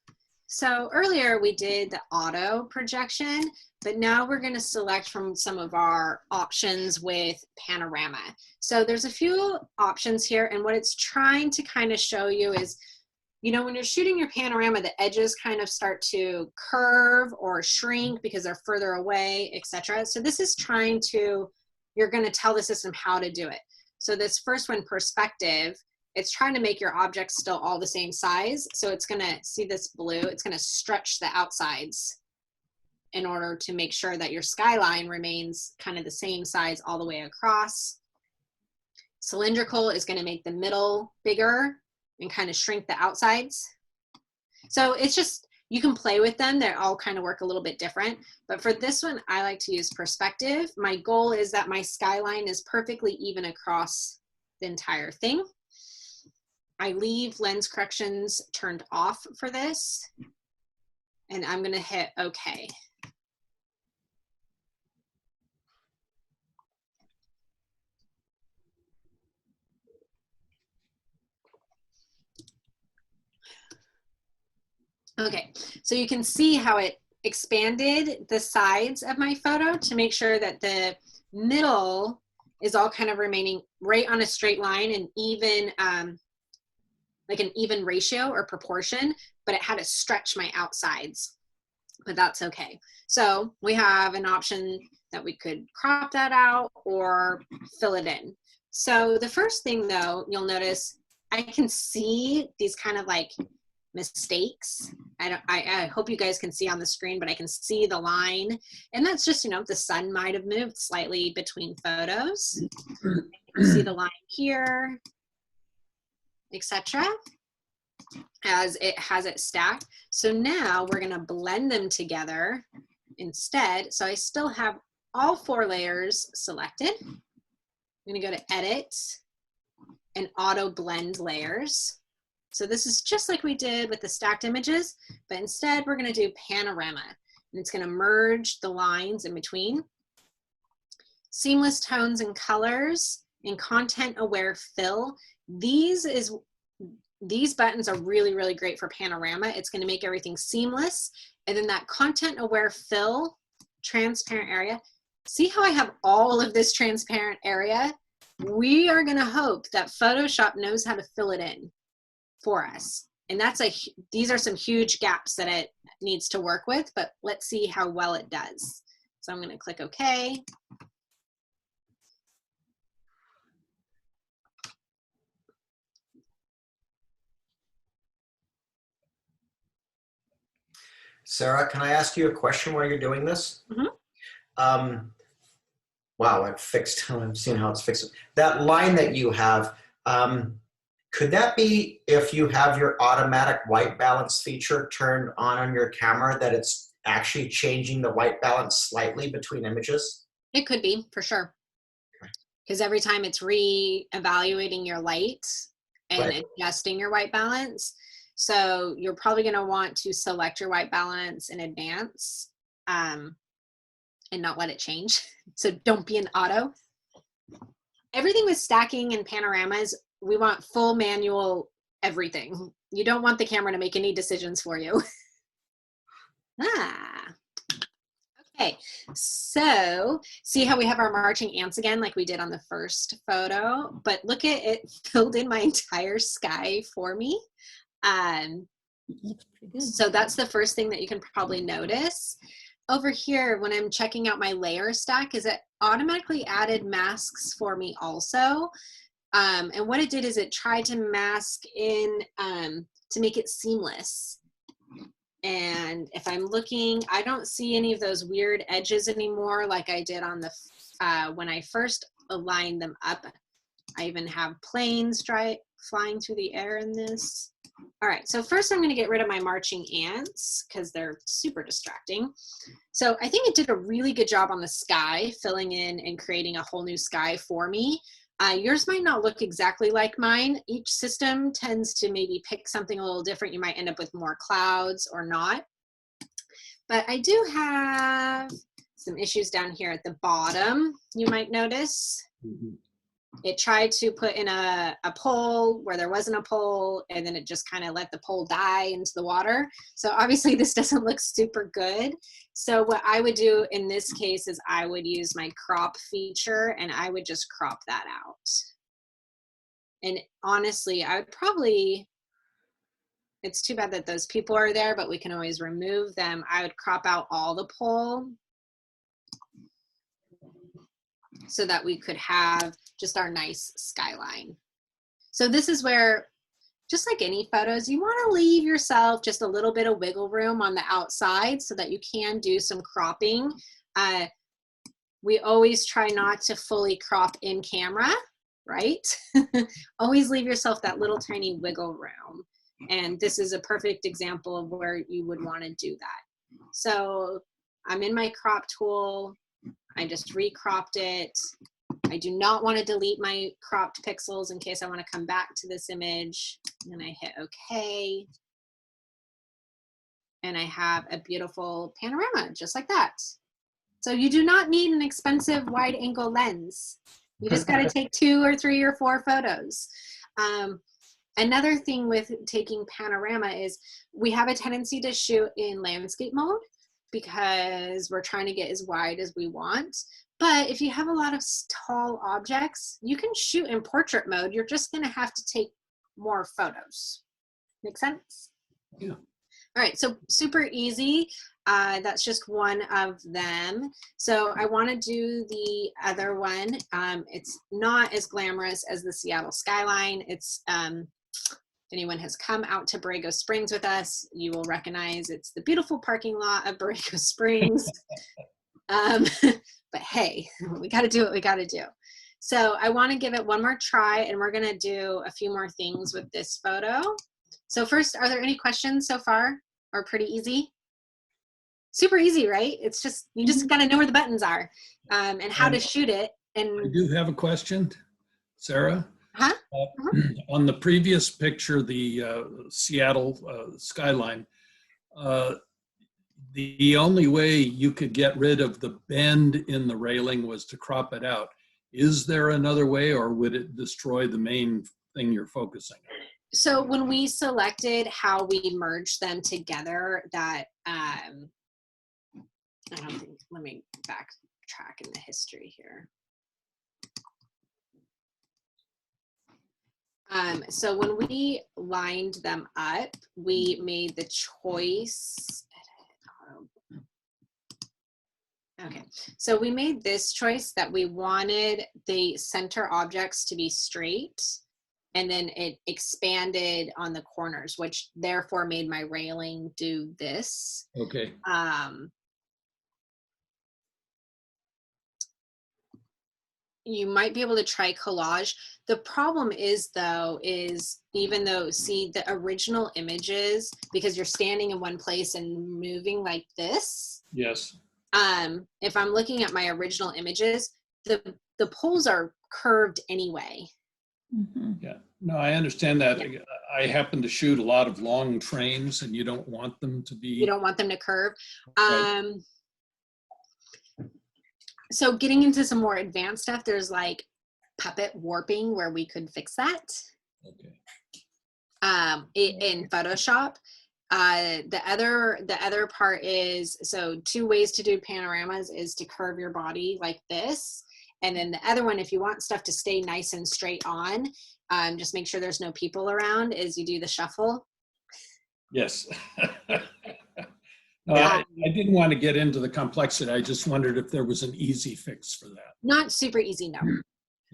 So earlier we did the auto projection, but now we're going to select from some of our options with Panorama. So there's a few options here, and what it's trying to kind of show you is, you know, when you're shooting your panorama, the edges kind of start to curve or shrink because they're further away, etc. So this is trying to, you're going to tell the system how to do it. So this first one, perspective, it's trying to make your objects still all the same size. So it's going to see this blue, it's going to stretch the outsides in order to make sure that your skyline remains kind of the same size all the way across. Cylindrical is going to make the middle bigger and kind of shrink the outsides. So it's just, you can play with them. They all kind of work a little bit different. But for this one, I like to use perspective. My goal is that my skyline is perfectly even across the entire thing. I leave lens corrections turned off for this. And I'm going to hit OK. Okay, so you can see how it expanded the sides of my photo to make sure that the middle is all kind of remaining right on a straight line and even, like an even ratio or proportion, but it had to stretch my outsides, but that's okay. So we have an option that we could crop that out or fill it in. So the first thing though, you'll notice I can see these kind of like mistakes. I hope you guys can see on the screen, but I can see the line, and that's just, you know, the sun might have moved slightly between photos. You can see the line here, etc., as it has it stacked. So now we're going to blend them together instead. So I still have all 4 layers selected. I'm going to go to Edit and Auto Blend Layers. So this is just like we did with the stacked images, but instead we're going to do Panorama, and it's going to merge the lines in between. Seamless tones and colors and content aware fill. These buttons are really, really great for Panorama. It's going to make everything seamless. And then that content aware fill, transparent area. See how I have all of this transparent area? We are going to hope that Photoshop knows how to fill it in for us. And these are some huge gaps that it needs to work with, but let's see how well it does. So I'm going to click OK. Sarah, can I ask you a question while you're doing this? Mm-hmm. Wow, I've seen how it's fixed. That line that you have, could that be if you have your automatic white balance feature turned on your camera, that it's actually changing the white balance slightly between images? It could be, for sure. Because every time it's re-evaluating your light and adjusting your white balance. So you're probably going to want to select your white balance in advance and not let it change. So don't be an auto. Everything with stacking and panoramas, we want full manual everything. You don't want the camera to make any decisions for you. Okay, so see how we have our marching ants again like we did on the first photo, but look at it filled in my entire sky for me. Looks pretty good. So that's the first thing that you can probably notice. Over here, when I'm checking out my layer stack, is it automatically added masks for me also. And what it did is it tried to mask in to make it seamless. And if I'm looking, I don't see any of those weird edges anymore like I did on the when I first aligned them up. I even have planes flying through the air in this. All right, so first I'm going to get rid of my marching ants because they're super distracting. So I think it did a really good job on the sky, filling in and creating a whole new sky for me. Yours might not look exactly like mine. Each system tends to maybe pick something a little different. You might end up with more clouds or not. But I do have some issues down here at the bottom, you might notice. it tried to put in a pole where there wasn't a pole, and then it just kind of let the pole die into the water. So obviously this doesn't look super good. So what I would do in this case is I would use my crop feature and I would just crop that out. And honestly, I would probably, it's too bad that those people are there, but we can always remove them. I would crop out all the pole so that we could have just our nice skyline. So this is where, just like any photos, you want to leave yourself just a little bit of wiggle room on the outside so that you can do some cropping. We always try not to fully crop in camera, right? Always leave yourself that little tiny wiggle room. And this is a perfect example of where you would want to do that. So I'm in my crop tool. I just recropped it. I do not want to delete my cropped pixels in case I want to come back to this image. And then I hit OK. And I have a beautiful panorama just like that. So you do not need an expensive wide angle lens. You just got to take 2 or 3 or 4 photos. Another thing with taking panorama is we have a tendency to shoot in landscape mode because we're trying to get as wide as we want. But if you have a lot of tall objects, you can shoot in portrait mode. You're just going to have to take more photos. Make sense? Yeah. All right, so super easy. That's just one of them. So I want to do the other one. It's not as glamorous as the Seattle skyline. It's if anyone has come out to Borrego Springs with us, you will recognize it's the beautiful parking lot of Borrego Springs. But hey, we got to do what we got to do. So I want to give it one more try, and we're going to do a few more things with this photo. So first, are there any questions so far, or pretty easy? Super easy, right? It's just, you just got to know where the buttons are and how to shoot it. And I do have a question, Sarah. huh? On the previous picture, the Seattle skyline, the only way you could get rid of the bend in the railing was to crop it out. Is there another way, or would it destroy the main thing you're focusing on? So when we selected how we merged them together, that I don't think, let me backtrack in the history here. So when we lined them up, we made the choice. Okay, so we made this choice that we wanted the center objects to be straight, and then it expanded on the corners, which therefore made my railing do this. Okay. You might be able to try collage. The problem is though, is even though, see the original images, because you're standing in one place and moving like this. Yes. If I'm looking at my original images, the poles are curved anyway. Mm-hmm. Yeah. No, I understand that. Yeah. I happen to shoot a lot of long trains, and you don't want them to be. You don't want them to curve. Right. So getting into some more advanced stuff, there's like puppet warping where we could fix that. Okay. In Photoshop. The other part is, so 2 ways to do panoramas is to curve your body like this. And then the other one, if you want stuff to stay nice and straight on, just make sure there's no people around, is you do the shuffle. Yes. No, I didn't want to get into the complexity. I just wondered if there was an easy fix for that. Not super easy, no.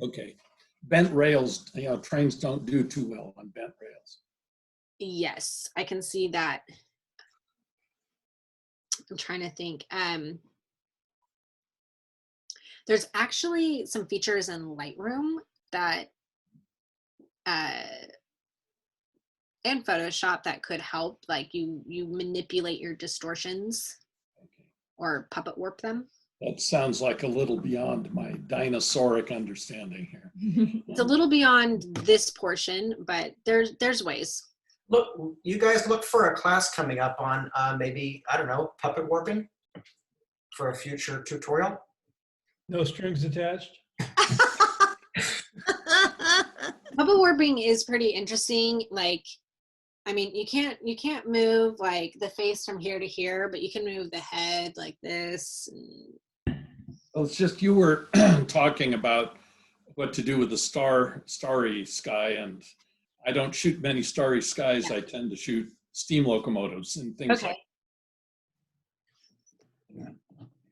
Okay. Bent rails, trains don't do too well on bent rails. Yes, I can see that. I'm trying to think. There's actually some features in Lightroom that and Photoshop that could help, like you manipulate your distortions or puppet warp them. That sounds like a little beyond my dinosauric understanding here. It's a little beyond this portion, but there's ways. Look, you guys look for a class coming up on maybe, I don't know, puppet warping for a future tutorial. No strings attached. Bubble warping is pretty interesting. Like, I mean, you can't move like the face from here to here, but you can move the head like this. Well, it's just you were talking about what to do with the starry sky, and I don't shoot many starry skies. Yeah. I tend to shoot steam locomotives and things Okay. like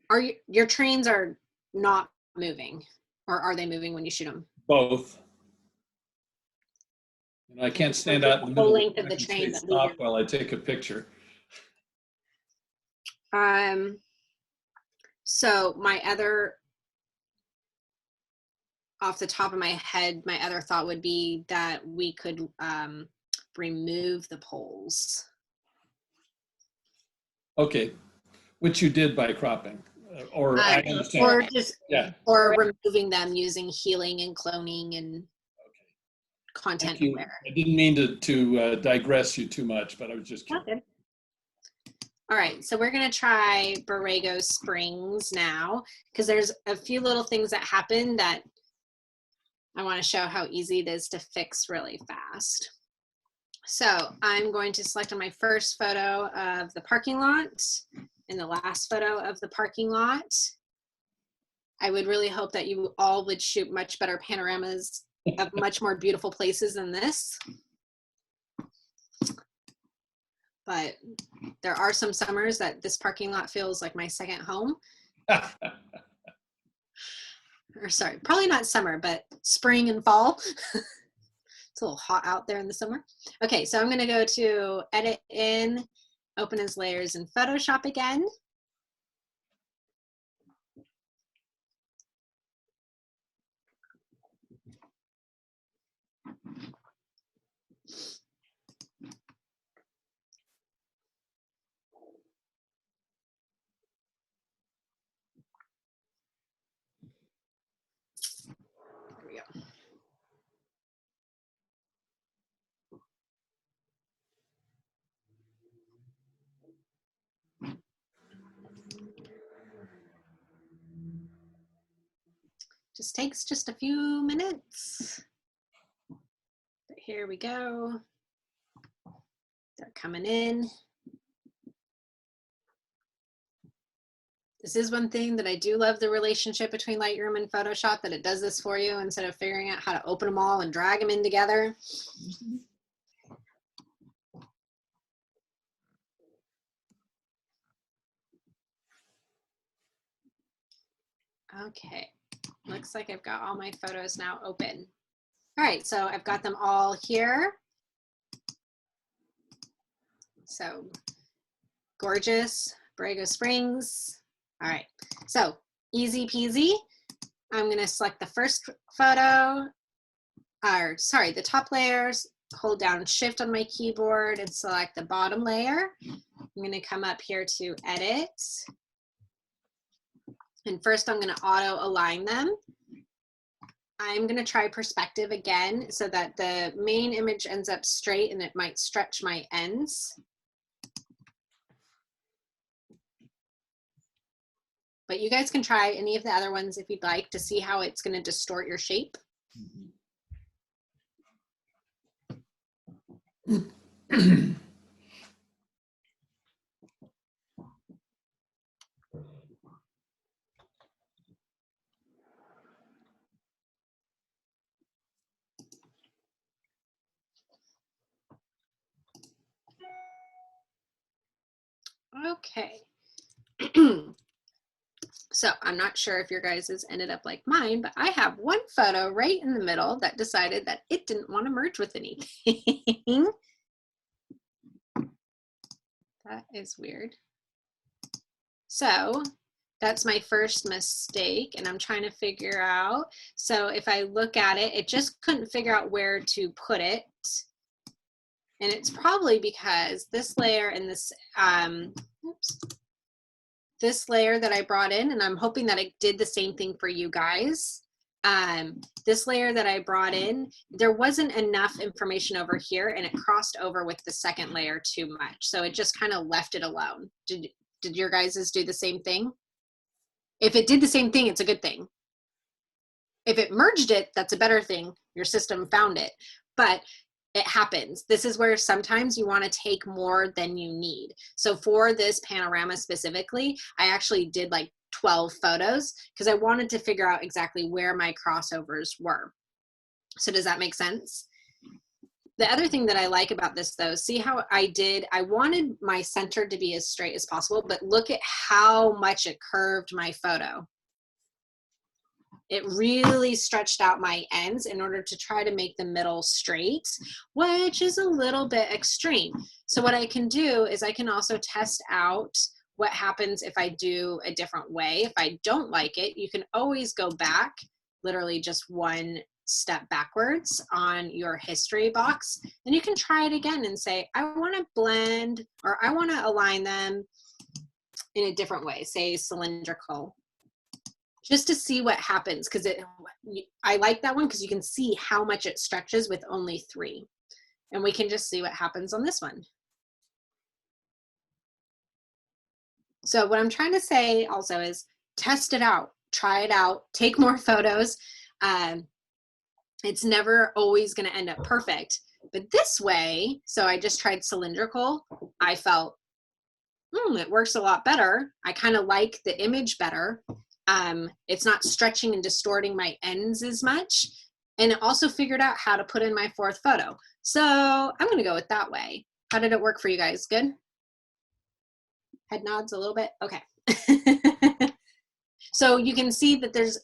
Are your trains are not moving, or are they moving when you shoot them? both. And I can't stand out in the Full middle length of the and train, say but stop while I take a picture. So my other, off the top of my head, my other thought would be that we could remove the poles. Okay, which you did by cropping, or I understand. Or just, Yeah. or removing them using healing and cloning and content Thank you. aware. I didn't mean to digress you too much, but I was just curious. Okay. All right, so we're gonna try Borrego Springs now, because there's a few little things that happen that I want to show how easy it is to fix really fast. So I'm going to select on my first photo of the parking lot and the last photo of the parking lot. I would really hope that you all would shoot much better panoramas of much more beautiful places than this. But there are some summers that this parking lot feels like my second home. Or sorry, probably not summer, but spring and fall. It's a little hot out there in the summer. Okay, so I'm gonna go to edit in, open as layers in Photoshop again. There we go. Just takes just a few minutes. But here we go. They're coming in. This is one thing that I do love, the relationship between Lightroom and Photoshop, that it does this for you instead of figuring out how to open them all and drag them in together. Okay, looks like I've got all my photos now open. All right, so I've got them all here. So gorgeous, Borrego Springs. All right, so easy peasy. I'm gonna select the first photo, or sorry, the top layers, hold down Shift on my keyboard and select the bottom layer. I'm gonna come up here to edit. And first I'm gonna auto align them. I'm gonna try perspective again so that the main image ends up straight and it might stretch my ends. But you guys can try any of the other ones if you'd like to see how it's gonna distort your shape. Okay. So I'm not sure if your guys's ended up like mine, but I have one photo right in the middle that decided that it didn't want to merge with anything. That is weird. So that's my first mistake, and I'm trying to figure out. So if I look at it, it just couldn't figure out where to put it. And it's probably because this layer and this, oops, this layer that I brought in, and I'm hoping that it did the same thing for you guys. This layer that I brought in, there wasn't enough information over here, and it crossed over with the second layer too much. So it just kind of left it alone. Did your guys's do the same thing? If it did the same thing, it's a good thing. If it merged it, that's a better thing. Your system found it. But it happens. This is where sometimes you want to take more than you need. So for this panorama specifically, I actually did like 12 photos because I wanted to figure out exactly where my crossovers were. So does that make sense? The other thing that I like about this though, see how I wanted my center to be as straight as possible, but look at how much it curved my photo. It really stretched out my ends in order to try to make the middle straight, which is a little bit extreme. So what I can do is I can also test out what happens if I do a different way. If I don't like it, you can always go back, literally just one step backwards on your history box, and you can try it again and say, I want to blend, or I want to align them in a different way, say cylindrical, just to see what happens. Because I like that one because you can see how much it stretches with only 3, and we can just see what happens on this one. So what I'm trying to say also is test it out, try it out, take more photos. It's never always going to end up perfect, but this way, so I just tried cylindrical. I felt, it works a lot better. I kind of like the image better. It's not stretching and distorting my ends as much. And it also figured out how to put in my 4th photo. So I'm going to go with that way. How did it work for you guys? Good? Head nods a little bit? Okay. So you can see that there's,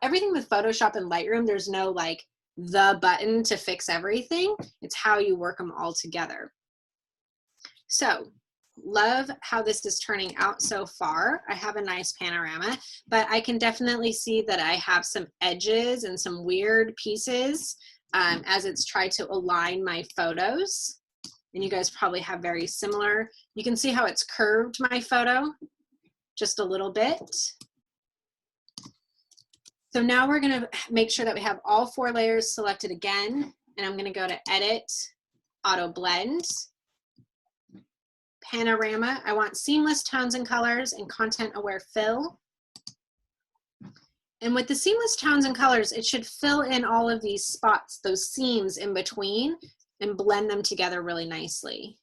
everything with Photoshop and Lightroom, there's no like the button to fix everything. It's how you work them all together. So love how this is turning out so far. I have a nice panorama, but I can definitely see that I have some edges and some weird pieces as it's tried to align my photos. And you guys probably have very similar. You can see how it's curved my photo just a little bit. So now we're going to make sure that we have all 4 layers selected again. And I'm going to go to Edit, Auto Blend, Panorama. I want seamless tones and colors and content aware fill. And with the seamless tones and colors, it should fill in all of these spots, those seams in between, and blend them together really nicely.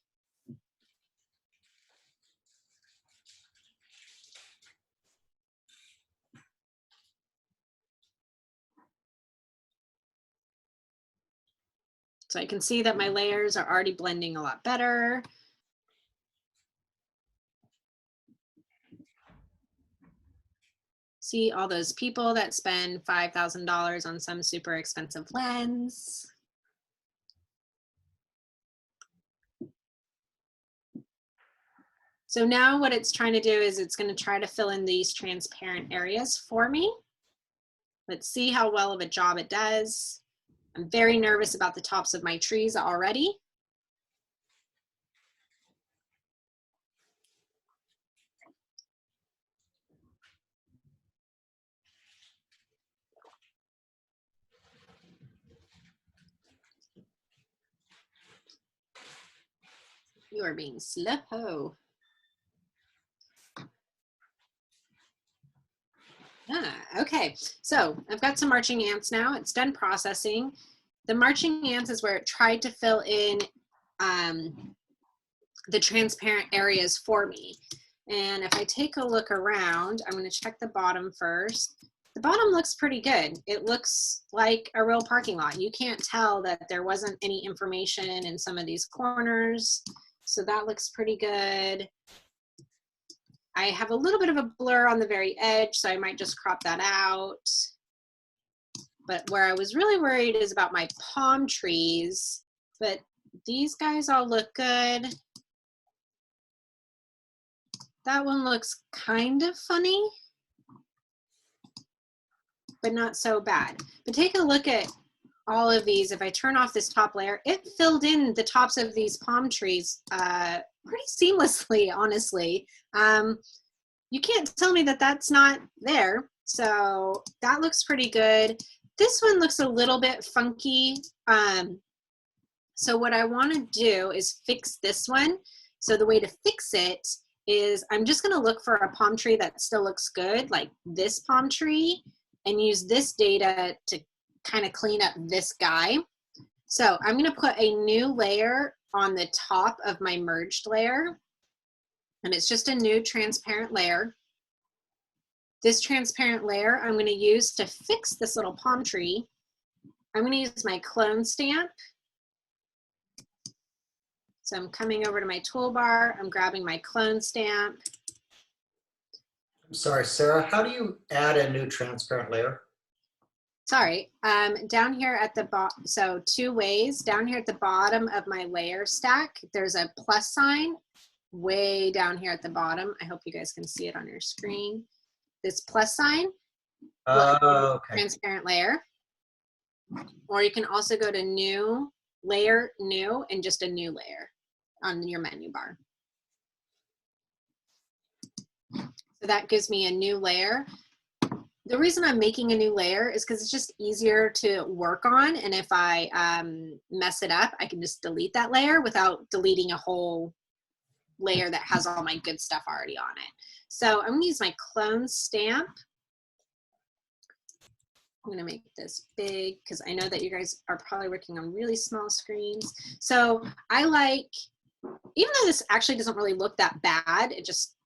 So I can see that my layers are already blending a lot better. See all those people that spend $5,000 on some super expensive lens. So now what it's trying to do is it's going to try to fill in these transparent areas for me. Let's see how well of a job it does. I'm very nervous about the tops of my trees already. You are being slow. Okay, so I've got some marching ants now. It's done processing. The marching ants is where it tried to fill in the transparent areas for me. And if I take a look around, I'm going to check the bottom first. The bottom looks pretty good. It looks like a real parking lot. You can't tell that there wasn't any information in some of these corners. So that looks pretty good. I have a little bit of a blur on the very edge, so I might just crop that out. But where I was really worried is about my palm trees, but these guys all look good. That one looks kind of funny, but not so bad. But take a look at all of these. If I turn off this top layer, it filled in the tops of these palm trees pretty seamlessly, honestly. You can't tell me that that's not there. So that looks pretty good. This one looks a little bit funky. So what I want to do is fix this one. So the way to fix it is I'm just going to look for a palm tree that still looks good, like this palm tree. and use this data to kind of clean up this guy. So I'm going to put a new layer on the top of my merged layer, and it's just a new transparent layer. This transparent layer I'm going to use to fix this little palm tree. I'm going to use my clone stamp. So I'm coming over to my toolbar, I'm grabbing my clone stamp. I'm sorry, Sarah, how do you add a new transparent layer? Sorry, down here at the bottom, so 2 ways. Down here at the bottom of my layer stack, there's a plus sign way down here at the bottom. I hope you guys can see it on your screen. This plus sign, Okay. transparent layer. Or you can also go to new, layer, new, and just a new layer on your menu bar. So that gives me a new layer. The reason I'm making a new layer is because it's just easier to work on. And if I mess it up, I can just delete that layer without deleting a whole layer that has all my good stuff already on it. So I'm gonna use my clone stamp. I'm gonna make this big because I know that you guys are probably working on really small screens. So I like, even though this actually doesn't really look that bad, it just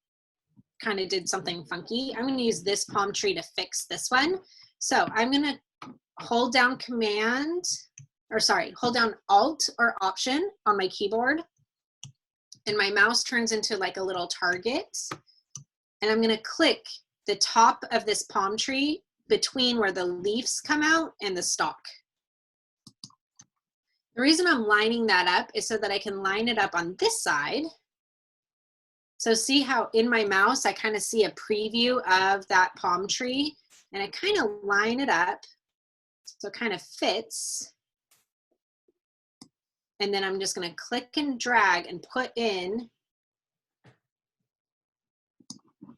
kind of did something funky. I'm going to use this palm tree to fix this one. So I'm going to hold down hold down Alt or Option on my keyboard. And my mouse turns into like a little target. And I'm going to click the top of this palm tree between where the leaves come out and the stalk. The reason I'm lining that up is so that I can line it up on this side. So see how in my mouse, I kind of see a preview of that palm tree, and I kind of line it up so it kind of fits. And then I'm just going to click and drag and put in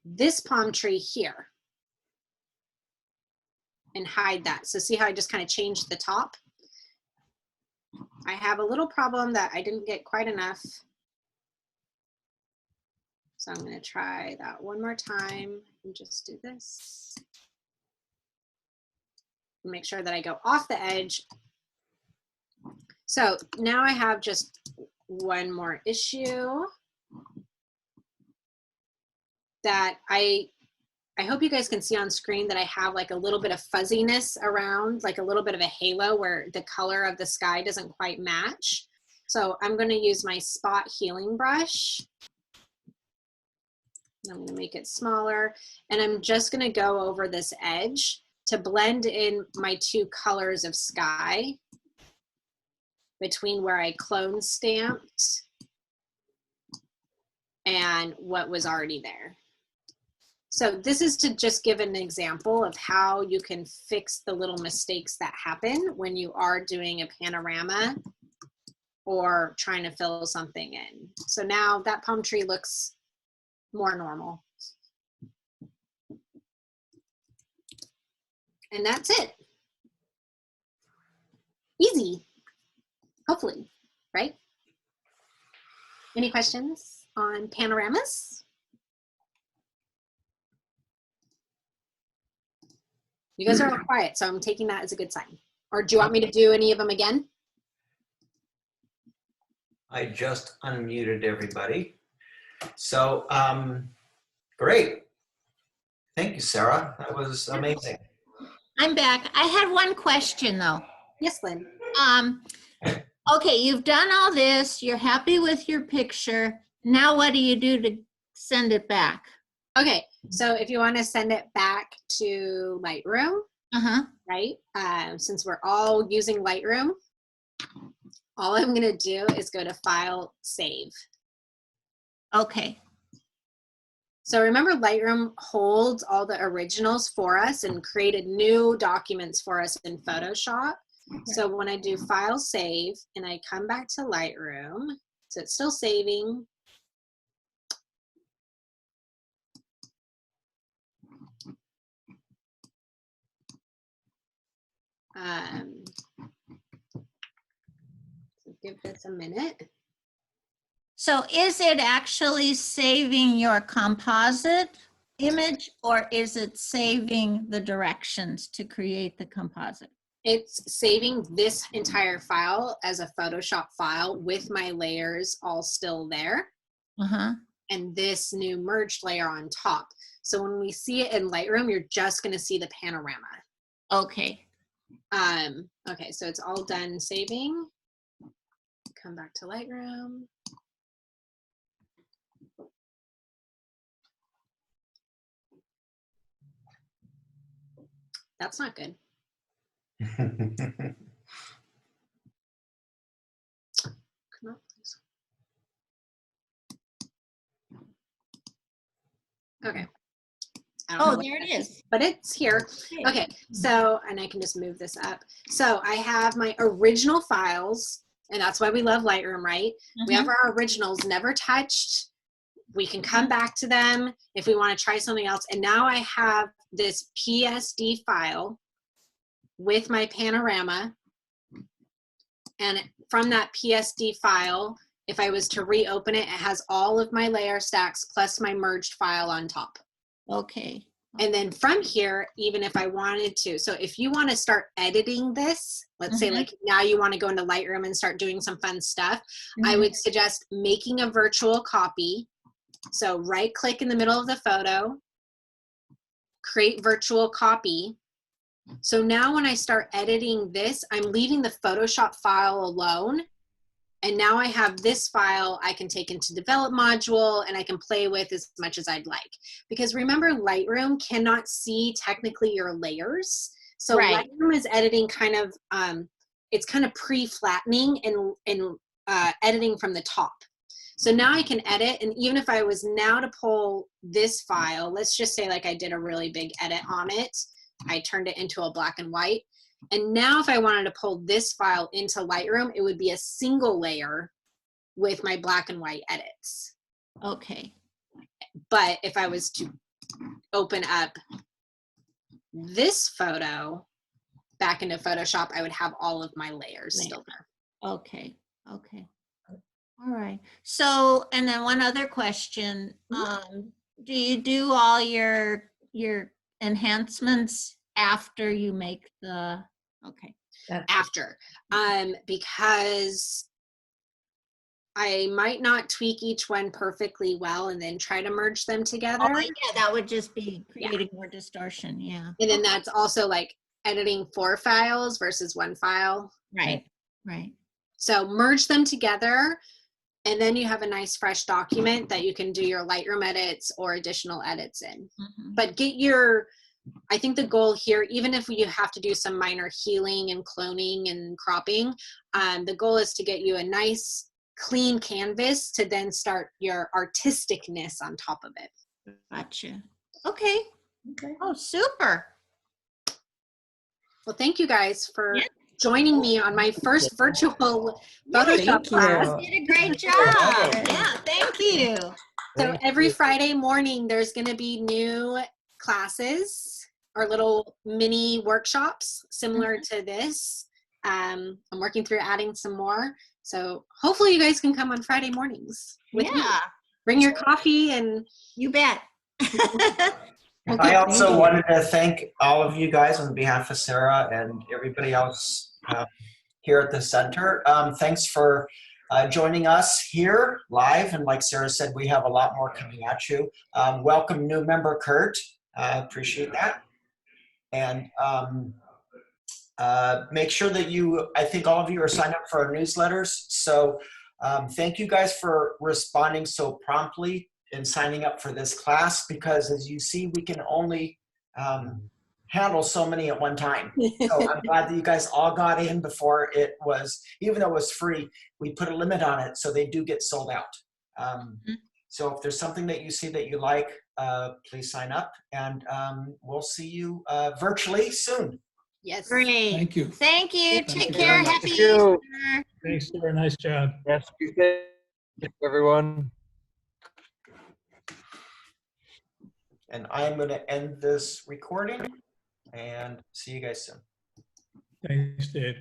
this palm tree here and hide that. So see how I just kind of changed the top? I have a little problem that I didn't get quite enough. So I'm going to try that one more time and just do this. Make sure that I go off the edge. So now I have just one more issue that I hope you guys can see on screen, that I have like a little bit of fuzziness around, like a little bit of a halo where the color of the sky doesn't quite match. So I'm going to use my spot healing brush. I'm going to make it smaller, and I'm just going to go over this edge to blend in my 2 colors of sky between where I clone stamped and what was already there. So this is to just give an example of how you can fix the little mistakes that happen when you are doing a panorama or trying to fill something in. So now that palm tree looks more normal. And that's it. Easy, hopefully, right? Any questions on panoramas? You guys are all quiet, so I'm taking that as a good sign. Or do you want me to do any of them again? I just unmuted everybody. So, great. Thank you, Sarah. That was amazing. I'm back. I had one question though. Yes, Lynn. Okay, you've done all this. You're happy with your picture. Now what do you do to send it back? Okay, so if you want to send it back to Lightroom, right? Since we're all using Lightroom, all I'm going to do is go to File, Save. Okay. So remember, Lightroom holds all the originals for us and created new documents for us in Photoshop. So when I do File, Save, and I come back to Lightroom, so it's still saving. So give this a minute. So is it actually saving your composite image or is it saving the directions to create the composite? It's saving this entire file as a Photoshop file with my layers all still there, Uh-huh. and this new merged layer on top. So when we see it in Lightroom, you're just going to see the panorama. Okay. Okay, so it's all done saving. Come back to Lightroom. That's not good. Come on, please. Okay. I don't know Oh, what there that it is. but it's here. Okay, so, and I can just move this up. So I have my original files, and that's why we love Lightroom, right? We have our originals never touched. We can come back to them if we want to try something else. And now I have this PSD file with my panorama. And from that PSD file, if I was to reopen it, it has all of my layer stacks plus my merged file on top. Okay. And then from here, even if I wanted to, so if you want to start editing this, let's say like now you want to go into Lightroom and start doing some fun stuff, I would suggest making a virtual copy. So right click in the middle of the photo, create virtual copy. So now when I start editing this, I'm leaving the Photoshop file alone. And now I have this file I can take into develop module and I can play with as much as I'd like. Because remember, Lightroom cannot see technically your layers. So Lightroom is editing kind of, it's kind of pre-flattening and editing from the top. So now I can edit, and even if I was now to pull this file, let's just say like I did a really big edit on it, I turned it into a black and white. And now if I wanted to pull this file into Lightroom, it would be a single layer with my black and white edits. Okay. But if I was to open up this photo back into Photoshop, I would have all of my layers still there. Okay. Okay. All right. So, and then one other question, do you do all your enhancements after you make the, okay. After, because I might not tweak each one perfectly well and then try to merge them together. Oh, yeah, that would just be creating more distortion, yeah. And then that's also like editing 4 files versus 1 file. Right, right. So merge them together, and then you have a nice fresh document that you can do your Lightroom edits or additional edits in. But get your, I think the goal here, even if you have to do some minor healing and cloning and cropping, the goal is to get you a nice clean canvas to then start your artisticness on top of it. Gotcha. Okay. Oh, super. Well, thank you guys for joining me on my first virtual Photoshop class. You did a great job. Yeah, thank you. So every Friday morning, there's going to be new classes or little mini workshops similar to this. I'm working through adding some more. So hopefully you guys can come on Friday mornings with me. Bring your coffee and... You bet. I also wanted to thank all of you guys on behalf of Sarah and everybody else here at the center. Thanks for joining us here live. And like Sarah said, we have a lot more coming at you. Welcome new member Kurt. Appreciate that. And make sure that you, I think all of you are signed up for our newsletters. So thank you guys for responding so promptly and signing up for this class, because as you see, we can only handle so many at one time. So I'm glad that you guys all got in before it was, even though it was free, we put a limit on it, so they do get sold out. So if there's something that you see that you like, please sign up, and we'll see you virtually soon. Yes. Great. Thank you. Thank you. Thank Take you care. very much. Happy Thank you. Easter. Thanks, Sarah. Nice job. Yes, be safe, everyone. And I'm going to end this recording and see you guys soon. Thanks, Dave.